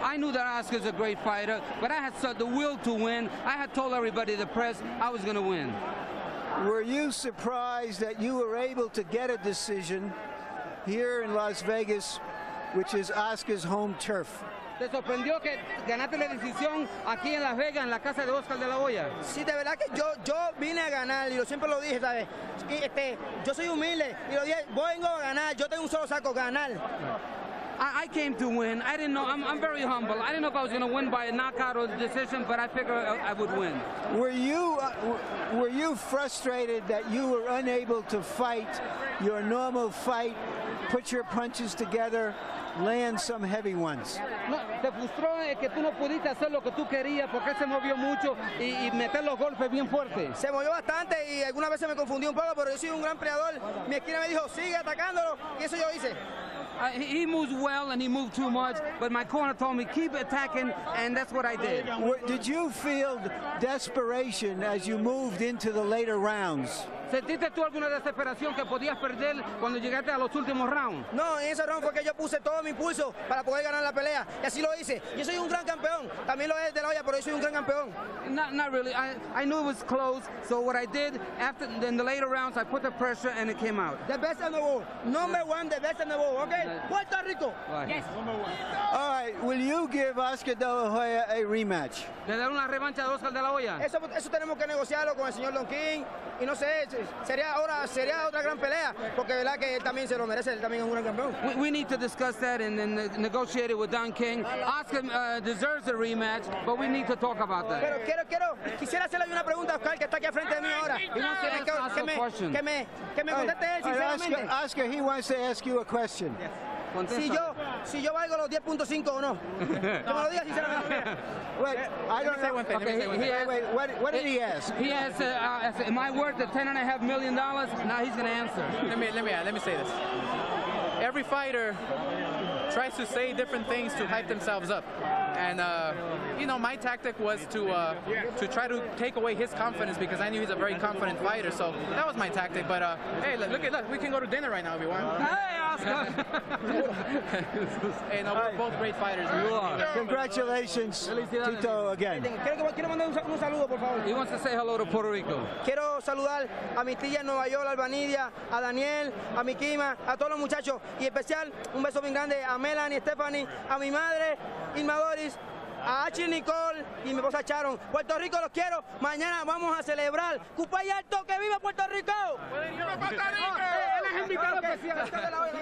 I knew that Oscar's a great fighter, but I had the will to win. I had told everybody, the press, I was going to win. Were you surprised that you were able to get a decision here in Las Vegas, which is Oscar's home turf? ¿Te sorprendió que ganaste la decisión aquí en Las Vegas, en la casa de Oscar De La Hoya? Sí, de verdad que yo vine a ganar y yo siempre lo dije, ¿sabes? Yo soy humilde y lo dije, vengo a ganar, yo tengo un solo saco, ganar. I came to win. I didn't know. I'm very humble. I didn't know if I was going to win by a knockout or decision, but I figured I would win. Were you frustrated that you were unable to fight your normal fight, put your punches together, land some heavy ones? No, te frustró que tú no pudiste hacer lo que tú querías porque se movió mucho y meter los golpes bien fuertes. Se movió bastante y algunas veces me confundí un poco, pero yo soy un gran peleador. Mi esquina me dijo, sigue atacándolo, y eso yo hice. He moves well and he moved too much, but my corner told me keep attacking, and that's what I did. Did you feel desperation as you moved into the later rounds? ¿Sentiste tú alguna desesperación que podías perder cuando llegaste a los últimos rounds? No, en ese round fue que yo puse todo mi impulso para poder ganar la pelea. Y así lo hice. Yo soy un gran campeón. También lo es de la Hoya, pero yo soy un gran campeón. Not really. I knew it was close, so what I did, in the later rounds, I put the pressure and it came out. The best in the world. Number one, the best in the world, okay? Puerto Rico. Yes. All right, will you give Oscar De La Hoya a rematch? ¿Le dar una revancha a Oscar De La Hoya? Eso tenemos que negociarlo con el señor Don King. Y no sé, sería otra gran pelea, porque verdad que él también se lo merece, él también es un gran campeón. We need to discuss that and negotiate it with Don King. Oscar deserves a rematch, but we need to talk about that. Pero quisiera hacerle una pregunta a Oscar, que está aquí al frente de mí ahora. Que me conteste él sinceramente. Oscar, he wants to ask you a question. Si yo valgo los 10.5 o no. Que me lo diga sinceramente. Wait, I don't know. Okay, what did he ask? He asked, am I worth the $10.5 million? Now he's going to answer. Let me say this. Every fighter tries to say different things to hype themselves up. And, you know, my tactic was to try to take away his confidence because I knew he's a very confident fighter. So that was my tactic. But, hey, look, we can go to dinner right now if you want. Hey, Oscar! Hey, no, we're both great fighters. Congratulations, Tito, again. Quiero mandar un saludo, por favor. He wants to say hello to Puerto Rico. Quiero saludar a mi tía en Nueva York, a Albanidia, a Daniel, a mi Kima, a todos los muchachos. Y especial, un beso bien grande a Melanie, Stephanie, a mi madre, Irma Doris, a H. Nicole y mi esposa Sharon. Puerto Rico, los quiero. Mañana vamos a celebrar. Cupay Alto, que viva Puerto Rico. ¡Viva Puerto Rico! Él es el invitado especial.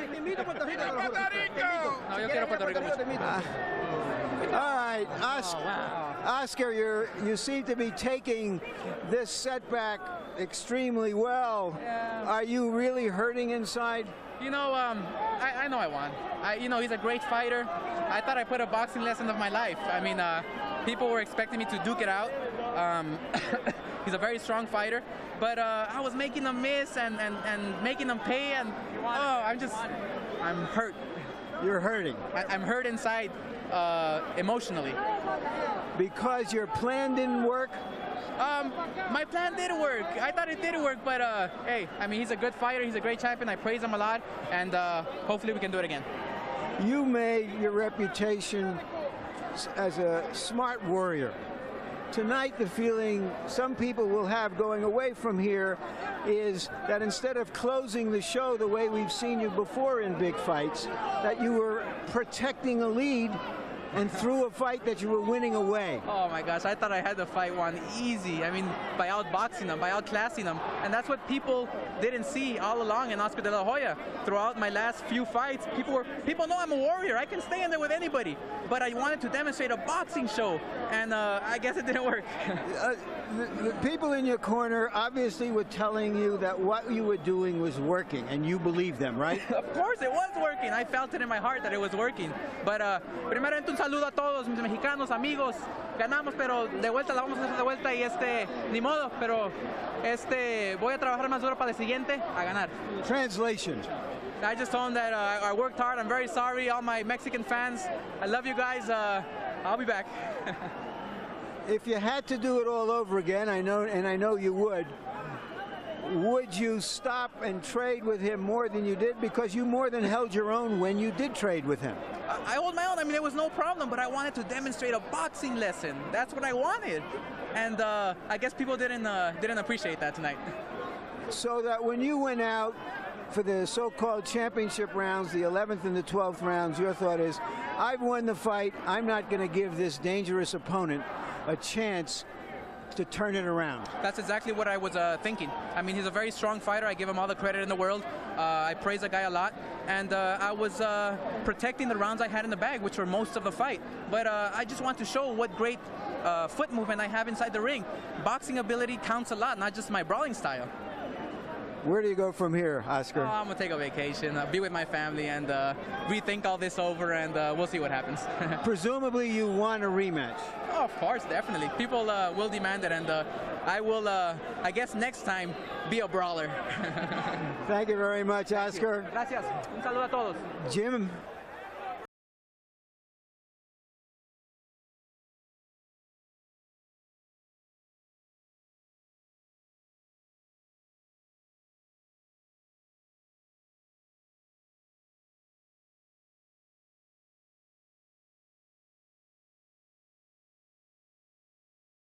Te invito a Puerto Rico. No, yo quiero Puerto Rico mucho. All right, Oscar, you seem to be taking this setback extremely well. Yeah. Are you really hurting inside? You know, I know I won. You know, he's a great fighter. I thought I put a boxing lesson of my life. I mean, people were expecting me to duke it out. He's a very strong fighter. But I was making them miss and making them pay. And, I'm hurt. You're hurting. I'm hurt inside emotionally. Because your plan didn't work? My plan did work. I thought it did work, but hey, I mean, he's a good fighter. He's a great champion. I praise him a lot, and hopefully we can do it again. You made your reputation as a smart warrior. Tonight, the feeling some people will have going away from here is that instead of closing the show the way we've seen you before in big fights, that you were protecting a lead and through a fight that you were winning away. Oh my gosh, I thought I had the fight won easy. I mean, by outboxing them, by outclassing them. And that's what people didn't see all along in Oscar De La Hoya. Throughout my last few fights, people know I'm a warrior. I can stay in there with anybody. But I wanted to demonstrate a boxing show, and I guess it didn't work. The people in your corner obviously were telling you that what you were doing was working, and you believed them, right? Of course it was working. I felt it in my heart that it was working. But primeramente un saludo a todos mis mexicanos, amigos. Ganamos, pero de vuelta la vamos a hacer de vuelta y ni modo, pero voy a trabajar más duro para el siguiente a ganar. Translation. I just told them that I worked hard. I'm very sorry, all my Mexican fans. I love you guys. I'll be back. If you had to do it all over again, I know you would you stop and trade with him more than you did? Because you more than held your own when you did trade with him. I hold my own. I mean, there was no problem, but I wanted to demonstrate a boxing lesson. That's what I wanted. And I guess people didn't appreciate that tonight. So that when you went out for the so-called championship rounds, the 11th and the 12th rounds, your thought is, I've won the fight. I'm not going to give this dangerous opponent a chance to turn it around. That's exactly what I was thinking. I mean, he's a very strong fighter. I give him all the credit in the world. I praise the guy a lot. And I was protecting the rounds I had in the bag, which were most of the fight. But I just want to show what great foot movement I have inside the ring. Boxing ability counts a lot, not just my brawling style. Where do you go from here, Oscar? I'm going to take a vacation, be with my family, and rethink all this over, and we'll see what happens. Presumably you want a rematch. Oh, of course, definitely. People will demand it, and I will, I guess next time, be a brawler. Thank you very much, Oscar. Gracias. Un saludo a todos. Jim,